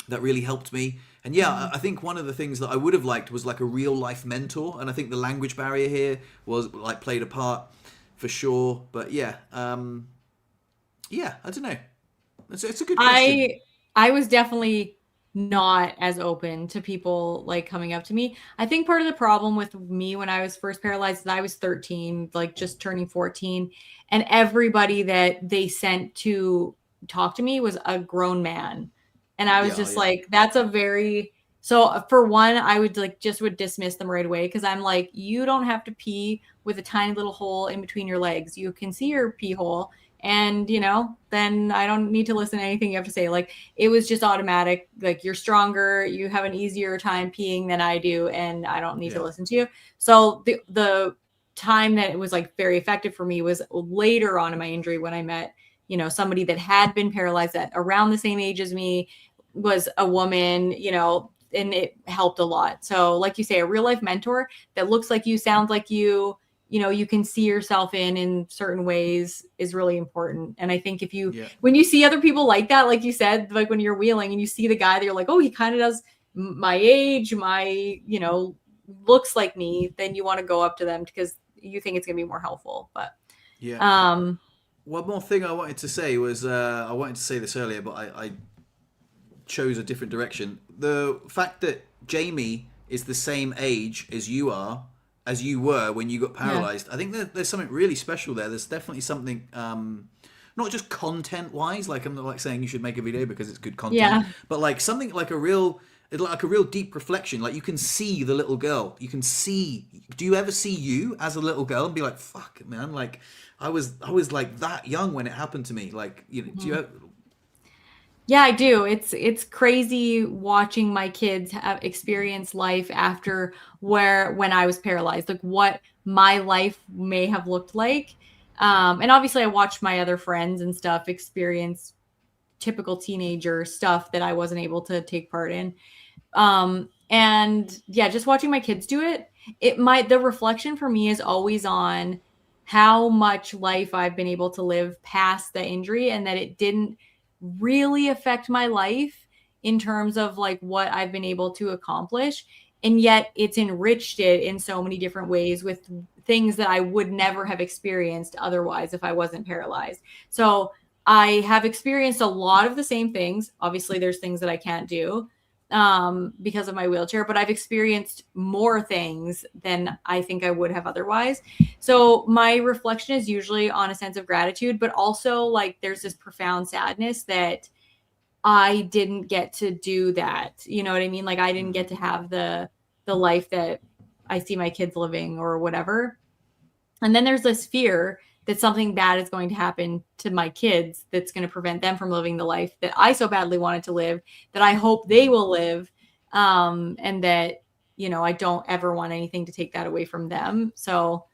that really helped me. And I think one of the things that I would have liked was like a real life mentor, and I think the language barrier here was like played a part for sure. But I don't know. It's a good question. I was definitely not as open to people like coming up to me. I think part of the problem with me when I was first paralyzed is I was 13, like just turning 14, and everybody that they sent to talk to me was a grown man. And I was just like, that's a very, so for one, I would like just would dismiss them right away. Cause I'm like, you don't have to pee with a tiny little hole in between your legs. You can see your pee hole, and then I don't need to listen to anything you have to say. Like it was just automatic. Like you're stronger, you have an easier time peeing than I do, and I don't need to listen to you. So the time that it was like very effective for me was later on in my injury when I met, somebody that had been paralyzed at around the same age as me, was a woman, and it helped a lot. So like you say, a real life mentor that looks like you, sounds like you, you can see yourself in certain ways is really important. And I think if you, when you see other people like that, like you said, like when you're wheeling and you see the guy that you're like, oh, he kind of does my age, looks like me, then you want to go up to them because you think it's going to be more helpful. But one more thing I wanted to say was, I wanted to say this earlier, but I chose a different direction. The fact that Jamie is the same age as you were when you got paralyzed, I think that there's something really special there. There's definitely something, not just content wise, like I'm not like saying you should make a video because it's good content, but like something like a real deep reflection. Like you can see the little girl. Do you ever see you as a little girl and be like, fuck man, like I was like that young when it happened to me? Like, do you ever... Yeah, I do. It's crazy watching my kids have experienced life after when I was paralyzed, like what my life may have looked like. And obviously I watched my other friends and stuff experience typical teenager stuff that I wasn't able to take part in. And just watching my kids do it, the reflection for me is always on how much life I've been able to live past the injury, and that it didn't really affect my life in terms of like what I've been able to accomplish. and yet it's enriched it in so many different ways with things that I would never have experienced otherwise if I wasn't paralyzed. So I have experienced a lot of the same things. Obviously, there's things that I can't do because of my wheelchair, but I've experienced more things than I think I would have otherwise. So my reflection is usually on a sense of gratitude, but also like there's this profound sadness that I didn't get to do that. You know what I mean? Like I didn't get to have the life that I see my kids living or whatever. And then there's this fear that something bad is going to happen to my kids that's going to prevent them from living the life that I so badly wanted to live, that I hope they will live. And that, you know, I don't ever want anything to take that away from them. So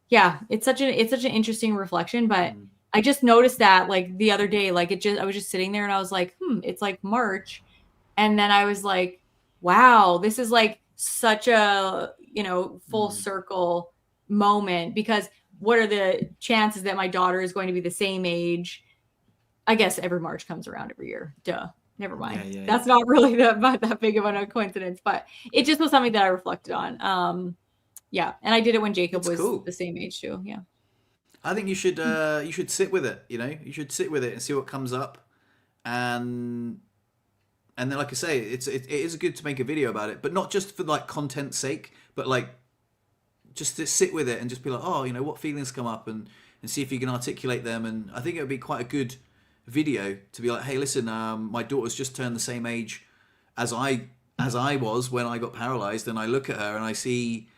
yeah, it's such an interesting reflection, but I just noticed that like the other day, like I was just sitting there and I was like, it's like March. And then I was like, wow, this is like such a, you know, full circle moment, because what are the chances that my daughter is going to be the same age? I guess every March comes around every year. Duh. Never mind. That's not really that big of a coincidence, but it just was something that I reflected on. Yeah, and I did it when Jacob was the same age too. Yeah. I think you should sit with it. You know, you should sit with it and see what comes up, and then, like I say, it is good to make a video about it, but not just for like content's sake, but like just to sit with it and just be like, oh, you know, what feelings come up, and see if you can articulate them. And I think it would be quite a good video to be like, hey, listen, my daughter's just turned the same age as I was when I got paralyzed, and I look at her and I see,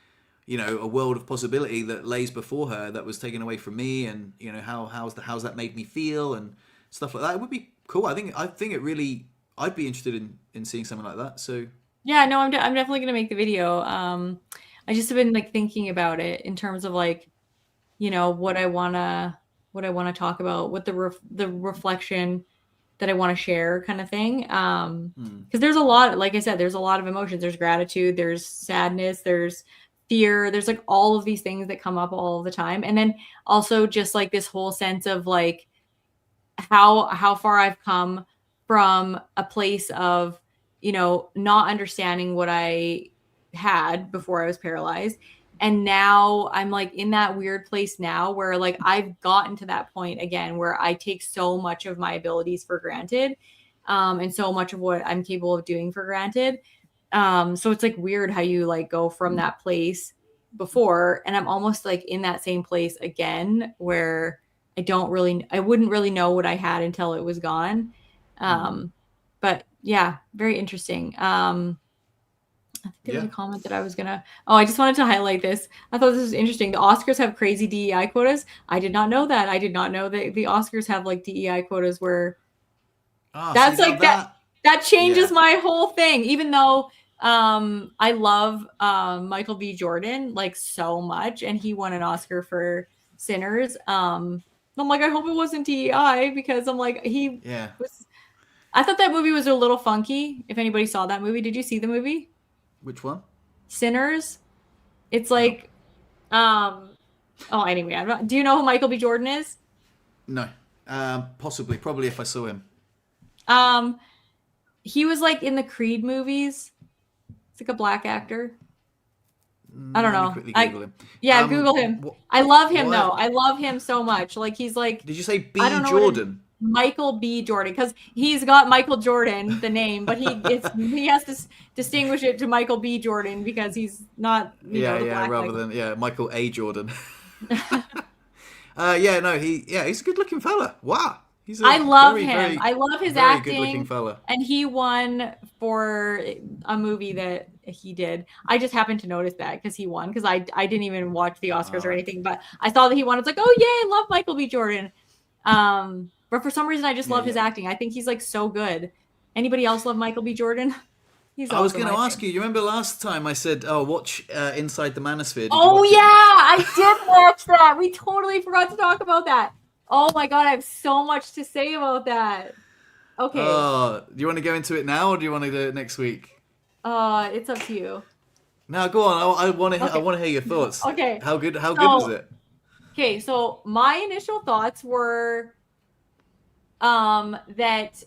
you know, a world of possibility that lays before her that was taken away from me, and you know how's that made me feel and stuff like that. It would be cool. I think it really, I'd be interested in seeing something like that. So yeah, no, I'm definitely gonna make the video. I just have been like thinking about it in terms of like, you know, what I wanna talk about, what the reflection that I want to share kind of thing. Because there's a lot, like I said, there's a lot of emotions. There's gratitude, there's sadness, there's fear, there's like all of these things that come up all the time. And then also just like this whole sense of like how far I've come from a place of, you know, not understanding what I had before I was paralyzed. And now I'm like in that weird place now where like I've gotten to that point again where I take so much of my abilities for granted, and so much of what I'm capable of doing for granted. So it's like weird how you like go from that place before, and I'm almost like in that same place again where I wouldn't really know what I had until it was gone. But yeah, very interesting. I think there was a comment that I was gonna. Oh, I just wanted to highlight this. I thought this was interesting. The Oscars have crazy DEI quotas. I did not know that. I did not know that the Oscars have like DEI quotas where. That's like that. That changes my whole thing. Even though I love Michael B. Jordan like so much, and he won an Oscar for Sinners. I'm like, I hope it wasn't DEI, because I'm like he was. I thought that movie was a little funky. If anybody saw that movie, did you see the movie? Which one? Sinners. It's like, anyway, do you know who Michael B. Jordan is? No. Probably if I saw him. He was like in the Creed movies. It's like a black actor. I don't know. Google him. Yeah, Google him. I love him though. I love him so much. Like he's like. Did you say B. Jordan? Michael B. Jordan, because he's got Michael Jordan, the name, but he has to distinguish it to Michael B. Jordan because he's not. Rather than Michael A. Jordan. He's a good-looking fella. Wow. I love him. I love his acting. Good-looking fella. And he won for a movie that he did. I just happened to notice that because he won, because I didn't even watch the Oscars or anything, but I saw that he won. It's like, oh yeah, I love Michael B. Jordan. But for some reason, I just love his acting. I think he's like so good. Anybody else love Michael B. Jordan? I was going to ask you remember last time I said, watch Inside the Manosphere? I did watch that. We totally forgot to talk about that. Oh my God, I have so much to say about that. Okay. Do you want to go into it now, or do you want to do it next week? It's up to you. No, go on. I want to hear your thoughts. Okay. How good was it? Okay, so my initial thoughts were that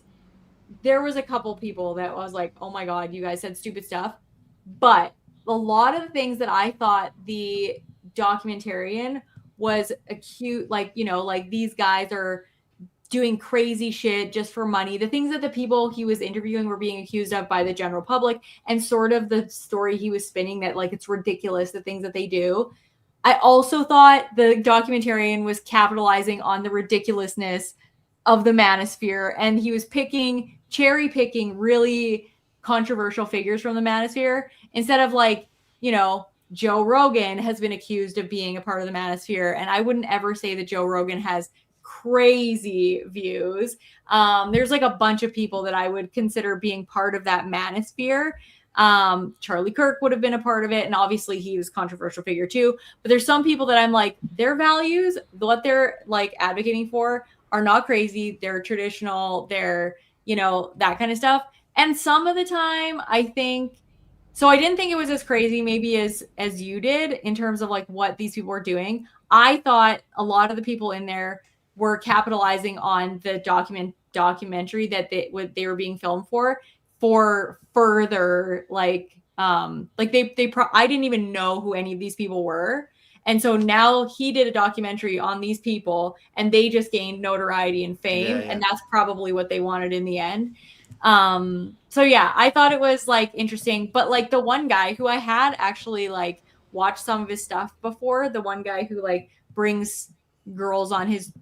there was a couple people that was like, oh my God, you guys said stupid stuff. But a lot of the things that I thought the documentarian was acute, like, you know, like these guys are doing crazy shit just for money. The things that the people he was interviewing were being accused of by the general public, and sort of the story he was spinning that like it's ridiculous the things that they do. I also thought the documentarian was capitalizing on the ridiculousness of the Manosphere, and he was cherry picking really controversial figures from the Manosphere instead of like, you know, Joe Rogan has been accused of being a part of the Manosphere, and I wouldn't ever say that Joe Rogan has crazy views. There's like a bunch of people that I would consider being part of that Manosphere. Charlie Kirk would have been a part of it, and obviously he was a controversial figure too. But there's some people that I'm like, their values, what they're like advocating for, are not crazy. They're traditional. They're, you know, that kind of stuff. And some of the time, I think. So I didn't think it was as crazy maybe as you did in terms of like what these people were doing. I thought a lot of the people in there were capitalizing on the documentary that they were being filmed for further like I didn't even know who any of these people were. And so now he did a documentary on these people and they just gained notoriety and fame. Yeah. And that's probably what they wanted in the end. So yeah, I thought it was like interesting, but like the one guy who I had actually like watched some of his stuff before, the one guy who like brings girls on his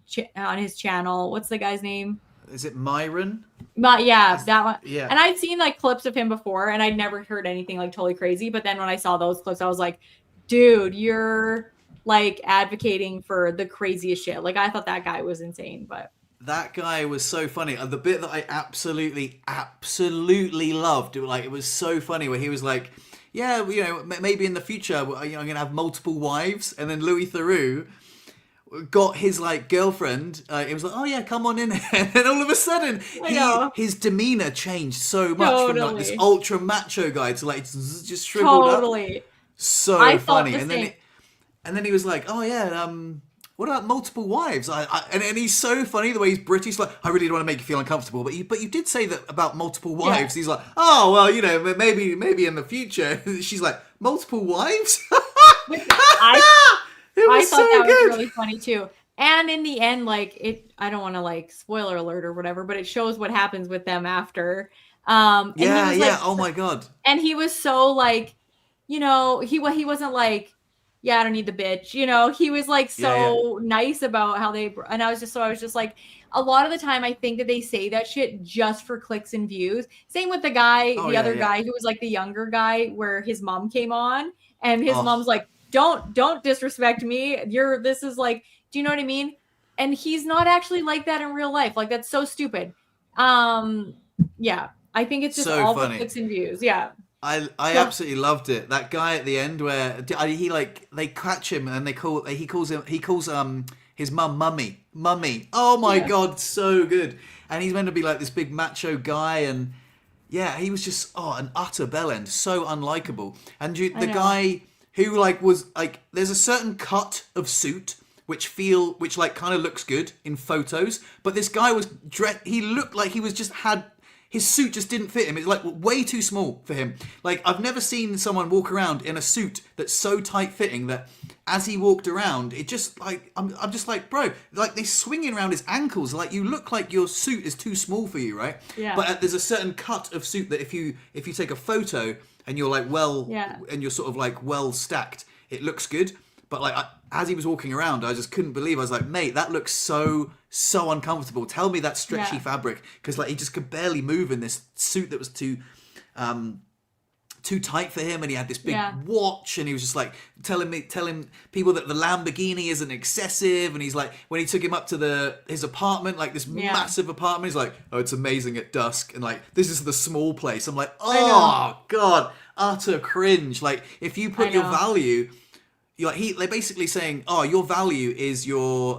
channel. What's the guy's name? Is it Myron? Yeah, that one. Yeah. And I'd seen like clips of him before and I'd never heard anything like totally crazy. But then when I saw those clips, I was like, dude, you're like advocating for the craziest shit. Like I thought that guy was insane, but that guy was so funny. The bit that I absolutely loved, like it was so funny where he was like, yeah, you know, maybe in the future, I'm going to have multiple wives. And then Louis Theroux got his like girlfriend. It was like, oh yeah, come on in. And then all of a sudden, his demeanor changed so much from like this ultra macho guy to like just shriveled up. So funny. And then he was like, oh yeah, what about multiple wives? And he's so funny the way he's British. Like, I really don't want to make you feel uncomfortable, but you did say that about multiple wives. Yeah. He's like, oh well, you know, maybe in the future. She's like, multiple wives. I thought that was really funny too. And in the end, like I don't want to like spoiler alert or whatever, but it shows what happens with them after. And like, oh my God. And he was so like, you know, he wasn't like, yeah, I don't need the bitch. You know, he was like so nice about how and I was just like, a lot of the time I think that they say that shit just for clicks and views. Same with the guy, the other guy who was like the younger guy where his mom came on and his mom's like, don't disrespect me. This is like, do you know what I mean? And he's not actually like that in real life. Like that's so stupid. Yeah, I think it's just so all funny. For clicks and views. Yeah. I absolutely loved it. That guy at the end where he like they catch him and he calls his mum mummy. Oh my God, so good. And he's meant to be like this big macho guy, and yeah, he was just an utter bellend, so unlikable. And the guy who like was like, there's a certain cut of suit which like kind of looks good in photos, but this guy was he looked like he was just had. His suit just didn't fit him. It's like way too small for him. Like I've never seen someone walk around in a suit that's so tight fitting that as he walked around, it just like, I'm just like, bro, like they're swinging around his ankles. Like you look like your suit is too small for you, right? Yeah. But there's a certain cut of suit that if you take a photo and you're like and you're sort of like well stacked, it looks good. But like as he was walking around, I just couldn't believe. I was like, mate, that looks so uncomfortable. Tell me that's stretchy fabric, because like he just could barely move in this suit that was too tight for him, and he had this big watch, and he was just like telling people that the Lamborghini isn't excessive, and he's like, when he took him up to his apartment, like this massive apartment, he's like, oh, it's amazing at dusk, and like this is the small place. I'm like, oh God, utter cringe. Like if you put your value. They're basically saying, oh, your value is your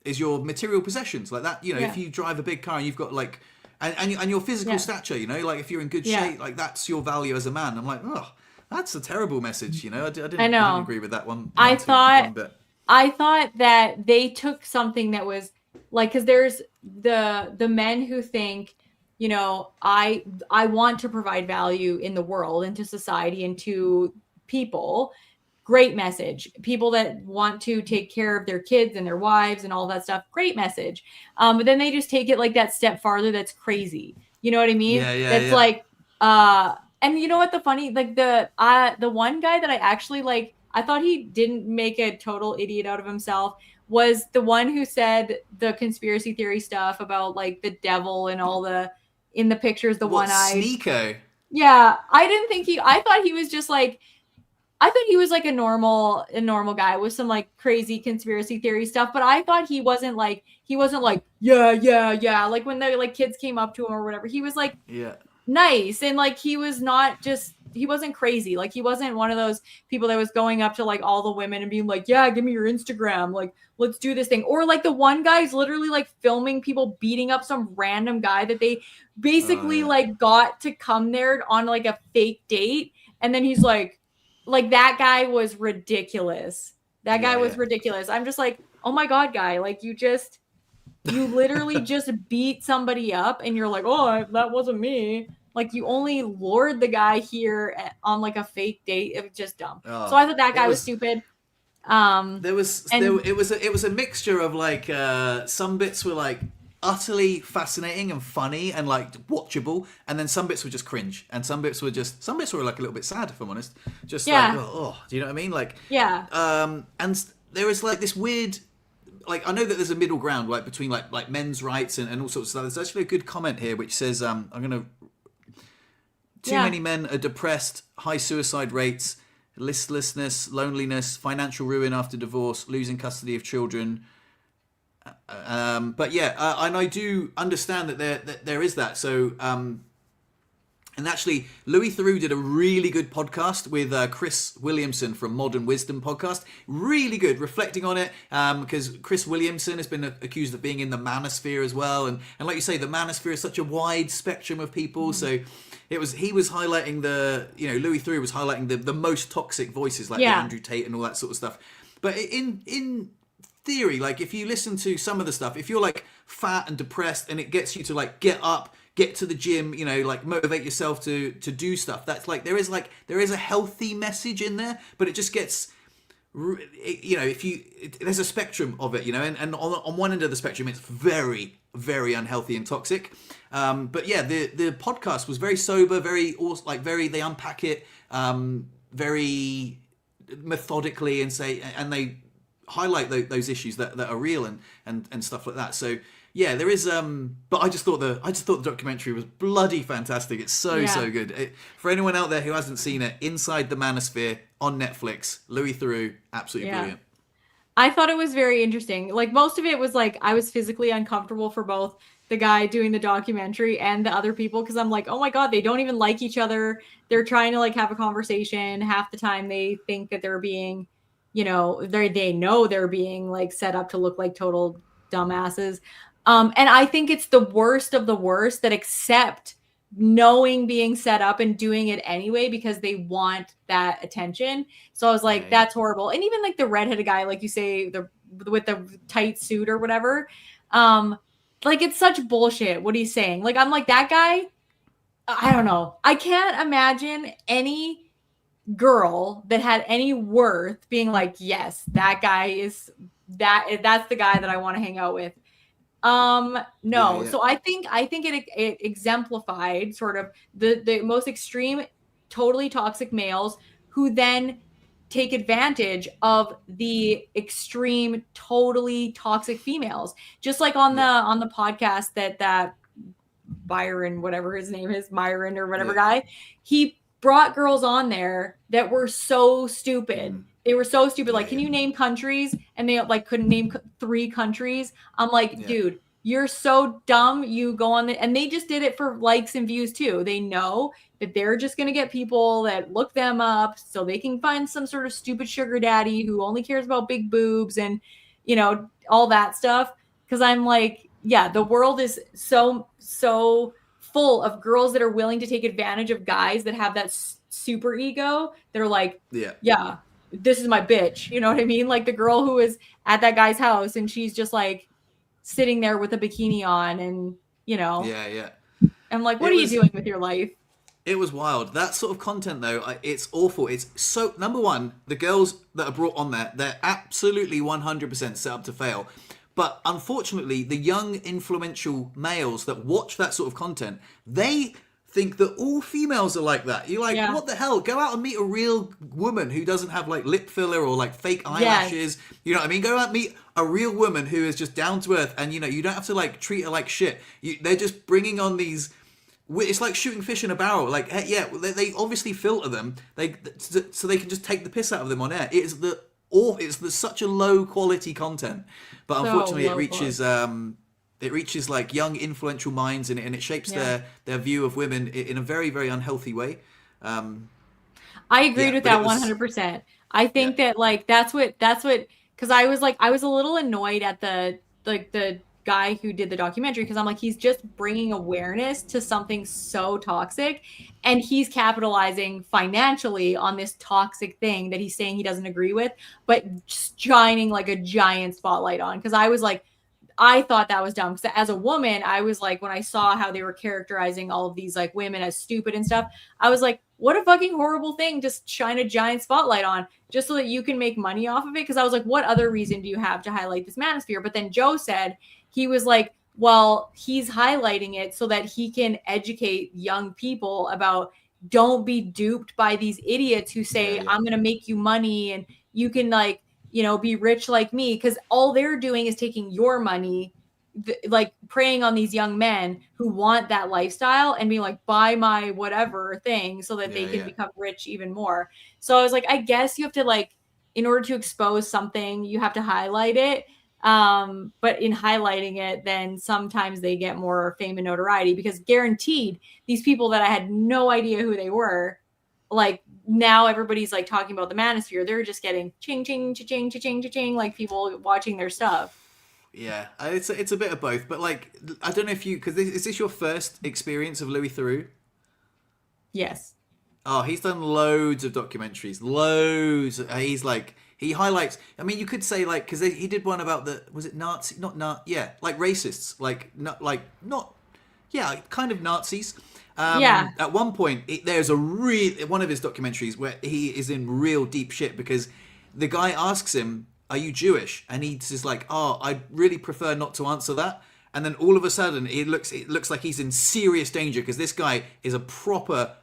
material possessions, like that. You know, if you drive a big car and you've got like, and your physical stature, you know, like if you're in good shape, like that's your value as a man. I'm like, oh, that's a terrible message. You know, I didn't agree with that one. I thought that they took something that was like, because there's the men who think you know, I want to provide value in the world and to society and to people. Great message. People that want to take care of their kids and their wives and all that stuff, great message. But then they just take it like that step farther. That's crazy. You know what I mean? That's like, and you know what the funny, like the one guy that I actually like, I thought he didn't make a total idiot out of himself, was the one who said the conspiracy theory stuff about like the devil and all the, in the pictures, the one-eyed. Sneeko? Yeah, I thought he was just like, I thought he was like a normal guy with some like crazy conspiracy theory stuff, but I thought he wasn't like, yeah. Like when the like kids came up to him or whatever, he was like, nice. And like, he wasn't crazy. Like he wasn't one of those people that was going up to like all the women and being like, yeah, give me your Instagram. Like, let's do this thing. Or like the one guy's literally like filming people beating up some random guy that they basically like got to come there on like a fake date. And then he's like that guy was ridiculous. That guy was ridiculous. I'm just like, oh my God, guy. Like you literally just beat somebody up and you're like, oh, that wasn't me. Like you only lured the guy here on like a fake date. It was just dumb. So I thought that guy was stupid. It was a mixture of like some bits were like utterly fascinating and funny and like watchable, and then some bits were just cringe, and some bits were like a little bit sad, if I'm honest. Just like, do you know what I mean? Like, and there is like this weird, like, I know that there's a middle ground, like between like men's rights and all sorts of stuff. There's actually a good comment here which says, too many men are depressed, high suicide rates, listlessness, loneliness, financial ruin after divorce, losing custody of children. But yeah, and I do understand that there is that. So, and actually, Louis Theroux did a really good podcast with Chris Williamson from Modern Wisdom podcast. Really good, reflecting on it, because Chris Williamson has been accused of being in the Manosphere as well. And like you say, the Manosphere is such a wide spectrum of people. So he was highlighting Louis Theroux was highlighting the most toxic voices, like Andrew Tate and all that sort of stuff. But in theory, like if you listen to some of the stuff, if you're like fat and depressed and it gets you to like get up, get to the gym, you know, like motivate yourself to do stuff, that's like there is a healthy message in there, but it just gets, you know, there's a spectrum of it, you know, and on one end of the spectrum it's very, very unhealthy and toxic, but yeah, the podcast was very sober, very like they unpack it very methodically and they highlight those issues that are real and stuff like that. So yeah, there is but I just thought the documentary was bloody fantastic. It's so good. For anyone out there who hasn't seen it, Inside the Manosphere on Netflix, Louis Theroux, absolutely brilliant. I thought it was very interesting. Like most of it was like I was physically uncomfortable for both the guy doing the documentary and the other people, because I'm like, oh my God, they don't even like each other. They're trying to like have a conversation. Half the time they think that they're being, you know, they know they're being like set up to look like total dumbasses. And I think it's the worst of the worst that accept knowing being set up and doing it anyway because they want that attention. So I was like, that's horrible. And even like the redheaded guy, like you say, with the tight suit or whatever, like it's such bullshit what he's saying. Like I'm like, that guy, I don't know. I can't imagine any girl that had any worth being like, yes, that guy is that's the guy that I want to hang out with. No. So I think it exemplified sort of the most extreme, totally toxic males who then take advantage of the extreme, totally toxic females. Just like on the podcast that Byron, whatever his name is, Myron or whatever guy, he brought girls on there that were so stupid. They were so stupid. Like, can you name countries? And they like couldn't name 3 countries. I'm like, dude, you're so dumb. You go on and they just did it for likes and views too. They know that they're just going to get people that look them up so they can find some sort of stupid sugar daddy who only cares about big boobs and, you know, all that stuff. Cause I'm like, yeah, the world is so full of girls that are willing to take advantage of guys that have that super ego. They're like, yeah, this is my bitch. You know what I mean? Like the girl who is at that guy's house and she's just like sitting there with a bikini on and, you know. Yeah. I'm like, what It are you was- doing with your life? It was wild. That sort of content, though, it's awful. It's so, number one, the girls that are brought on there, they're absolutely 100% set up to fail. But unfortunately, the young, influential males that watch that sort of content, they think that all females are like that. You're like, Yeah. what the hell? Go out and meet a real woman who doesn't have like lip filler or like fake eyelashes. You know what I mean? Go out and meet a real woman who is just down to earth, and you know, you don't have to like treat her like shit. They're just bringing on these. It's like shooting fish in a barrel. Like, hey, yeah, they obviously filter them. So they can just take the piss out of them on air. It's such a low quality content, but unfortunately, it reaches like young, influential minds, and it shapes their view of women in a very, very unhealthy way. I agreed with that 100%. I think that like that's what because I was a little annoyed at the guy who did the documentary, because I'm like, he's just bringing awareness to something so toxic, and he's capitalizing financially on this toxic thing that he's saying he doesn't agree with, but shining like a giant spotlight on. Because I thought that was dumb, because as a woman, I was like, when I saw how they were characterizing all of these like women as stupid and stuff, I was like, what a fucking horrible thing to shine a giant spotlight on just so that you can make money off of it. Because I was like, what other reason do you have to highlight this manosphere? But then Joe said, he was like, well, he's highlighting it so that he can educate young people about, don't be duped by these idiots who say, I'm going to make you money and you can like, you know, be rich like me. Because all they're doing is taking your money, like preying on these young men who want that lifestyle and being like, buy my whatever thing so that they can become rich even more. So I was like, I guess you have to like, in order to expose something, you have to highlight it. But in highlighting it, then sometimes they get more fame and notoriety, because guaranteed these people that I had no idea who they were, like now everybody's like talking about the Manosphere. They're just getting ching, ching, ching, ching, ching, like people watching their stuff. Yeah, it's a bit of both, but like, I don't know if you, because is this your first experience of Louis Theroux? Yes. Oh, he's done loads of documentaries, loads. He's like, he highlights, I mean, you could say like, because he did one about was it Nazi, like racists, kind of Nazis. At one point, there's one of his documentaries where he is in real deep shit, because the guy asks him, are you Jewish? And he's just like, oh, I'd really prefer not to answer that. And then all of a sudden, it looks like he's in serious danger, because this guy is a proper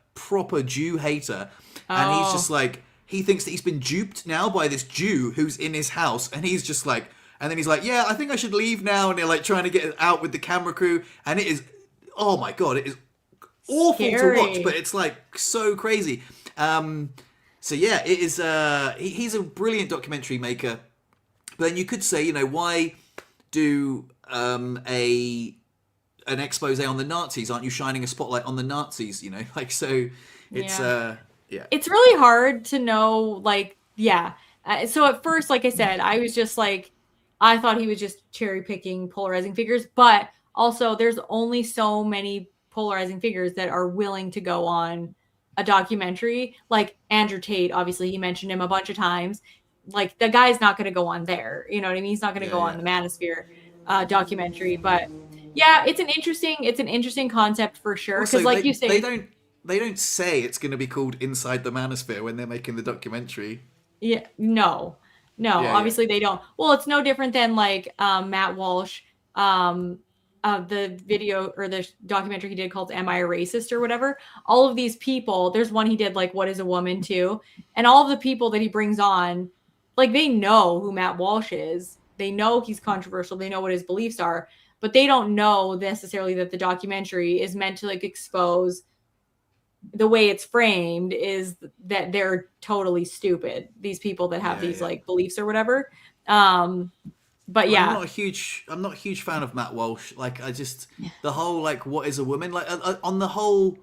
Jew hater. And he's just like, he thinks that he's been duped now by this Jew who's in his house. And he's just like, and then he's like, yeah, I think I should leave now. And they're like trying to get out with the camera crew. And it is, oh my God, it is awful to watch, but it's like so crazy. So yeah, it is, he's a brilliant documentary maker. But then you could say, you know, why do an expose on the Nazis? Aren't you shining a spotlight on the Nazis? You know, like, so it's it's really hard to know, like, so at first, like I said, I was just like, I thought he was just cherry picking polarizing figures, but also there's only so many polarizing figures that are willing to go on a documentary. Like Andrew Tate, obviously he mentioned him a bunch of times. Like the guy's not going to go on there, you know what I mean? He's not going to go on the Manosphere documentary. But yeah, it's an interesting concept for sure. Because like you say, they don't say it's going to be called Inside the Manosphere when they're making the documentary. Yeah, no, obviously they don't. Well, it's no different than like Matt Walsh, the video or the documentary he did called Am I a Racist or whatever. All of these people, there's one he did like What is a Woman too, and all of the people that he brings on, like they know who Matt Walsh is, they know he's controversial, they know what his beliefs are, but they don't know necessarily that the documentary is meant to like expose, the way it's framed is that they're totally stupid, these people that have these like beliefs or whatever. But yeah, I'm not a huge fan of Matt Walsh. Like, I just, the whole like, what is a woman? Like, on the whole,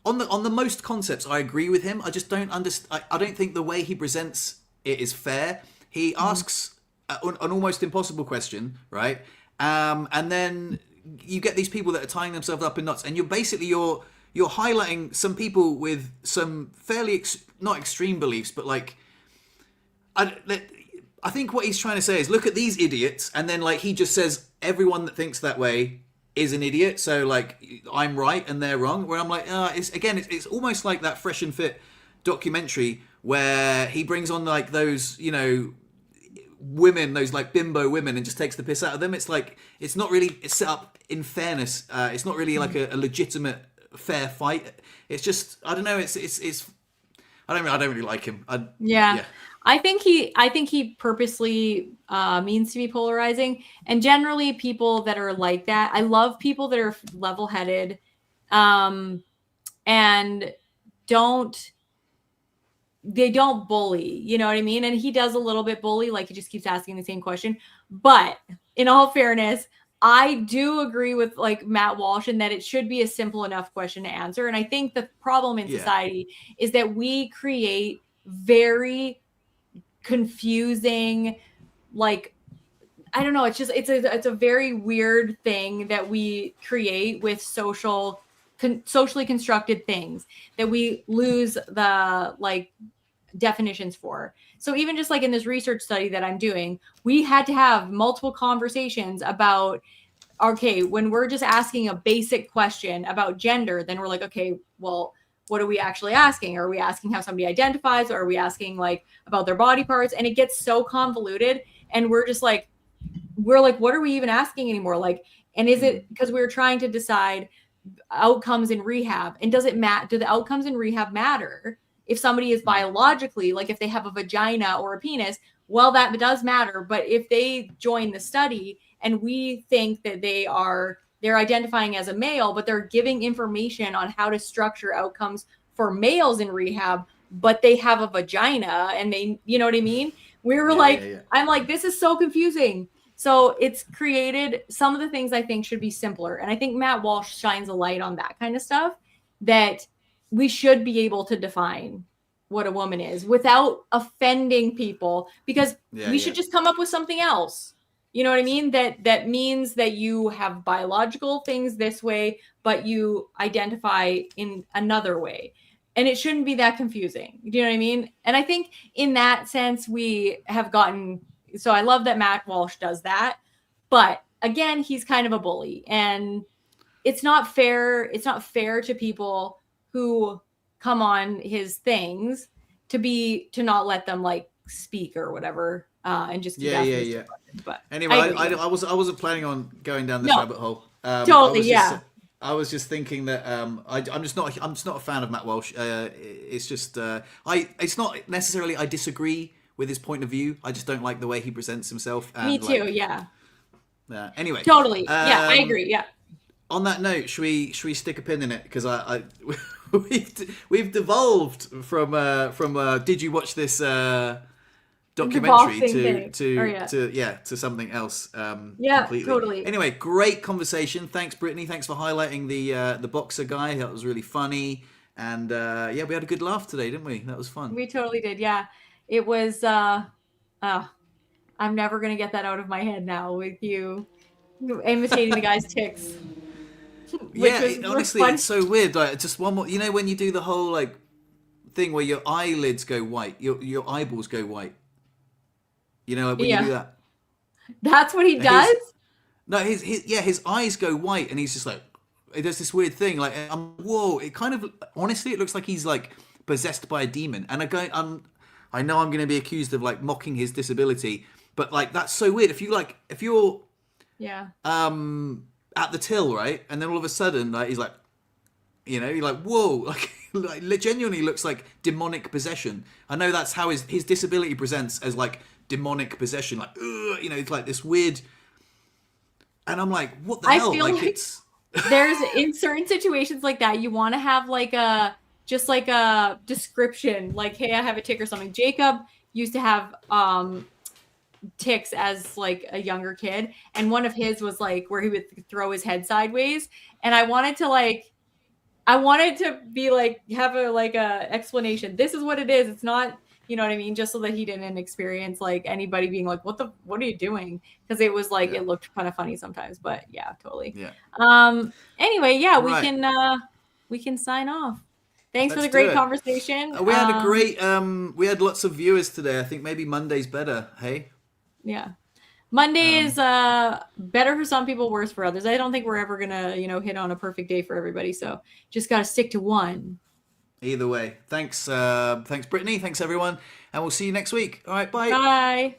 on the most concepts, I agree with him. I just don't understand. I don't think the way he presents it is fair. He asks an almost impossible question, right? And then you get these people that are tying themselves up in knots, and you're highlighting some people with some fairly not extreme beliefs, but like, I think what he's trying to say is, look at these idiots, and then like he just says everyone that thinks that way is an idiot, so like I'm right and they're wrong. Where I'm like, it's almost like that Fresh and Fit documentary where he brings on like those, you know, women, those like bimbo women, and just takes the piss out of them. It's like it's not really it's set up in fairness. It's not really like a legitimate fair fight. It's just I don't know. It's I don't really like him. Yeah. I think he purposely means to be polarizing, and generally people that are like that, I love people that are level-headed and they don't bully, you know what I mean? And he does a little bit bully, like he just keeps asking the same question. But in all fairness, I do agree with like Matt Walsh in that it should be a simple enough question to answer. And I think the problem in society is that we create very confusing, like, I don't know, it's a very weird thing that we create with socially constructed things that we lose the like definitions for. So even just like in this research study that I'm doing, we had to have multiple conversations about, okay, when we're just asking a basic question about gender, then we're like, okay, well, what are we actually asking? Are we asking how somebody identifies, or are we asking like about their body parts? And it gets so convoluted, and we're like, what are we even asking anymore? Like, and is it because we're trying to decide outcomes in rehab, and does it matter? Do the outcomes in rehab matter? If somebody is biologically, like if they have a vagina or a penis, well, that does matter. But if they join the study and we think that they're identifying as a male, but they're giving information on how to structure outcomes for males in rehab, but they have a vagina and they, you know what I mean? We were I'm like, this is so confusing. So it's created some of the things I think should be simpler. And I think Matt Walsh shines a light on that kind of stuff, that we should be able to define what a woman is without offending people, because we should just come up with something else. You know what I mean? That means that you have biological things this way, but you identify in another way. And it shouldn't be that confusing. Do you know what I mean? And I think in that sense, we have gotten, so I love that Matt Walsh does that. But again, he's kind of a bully, and it's not fair. It's not fair to people who come on his things to not let them like speak or whatever, and just keep asking. But anyway, I wasn't planning on going down this rabbit hole. Totally, I was just thinking that I'm just not a fan of Matt Walsh. It's just it's not necessarily I disagree with his point of view. I just don't like the way he presents himself. And, me too. Like, yeah. Anyway. Totally. I agree. Yeah. On that note, should we stick a pin in it? Because we've devolved from did you watch this documentary to something else completely. Totally. Anyway, great conversation. Thanks, Brittany. Thanks for highlighting the boxer guy. That was really funny. And we had a good laugh today, didn't we? That was fun. We totally did. Yeah. It was I'm never gonna get that out of my head now with you imitating the guy's tics. Honestly, it's so weird. Like, just one more. You know when you do the whole like thing where your eyelids go white, your eyeballs go white. You know, like when you do that. That's what he does? His eyes go white, and he's just like, it does this weird thing. Like, whoa! It kind of, honestly, it looks like he's like possessed by a demon. And I know I'm going to be accused of like mocking his disability, but like that's so weird. If you're at the till, right, and then all of a sudden, like he's like, you know, you're like, whoa, like genuinely looks like demonic possession. I know that's how his disability presents, as like demonic possession, like, you know, it's like this weird. And I'm like, what the hell? Feel like it's there's in certain situations like that, you want to have like a description, like, hey, I have a tick or something. Jacob used to have tics as like a younger kid, and one of his was like where he would throw his head sideways, and I wanted to be like have a explanation. This is what it is. It's not, you know what I mean, just so that he didn't experience like anybody being like, what are you doing? Because it was like it looked kind of funny sometimes. But yeah, totally. Anyway, we can sign off. Thanks for the great conversation. We had a great we had lots of viewers today. I think maybe Monday's better. Hey. Yeah. Monday is better for some people, worse for others. I don't think we're ever gonna, hit on a perfect day for everybody. So just gotta stick to one. Either way, thanks Brittany, thanks everyone, and we'll see you next week. All right, bye. Bye.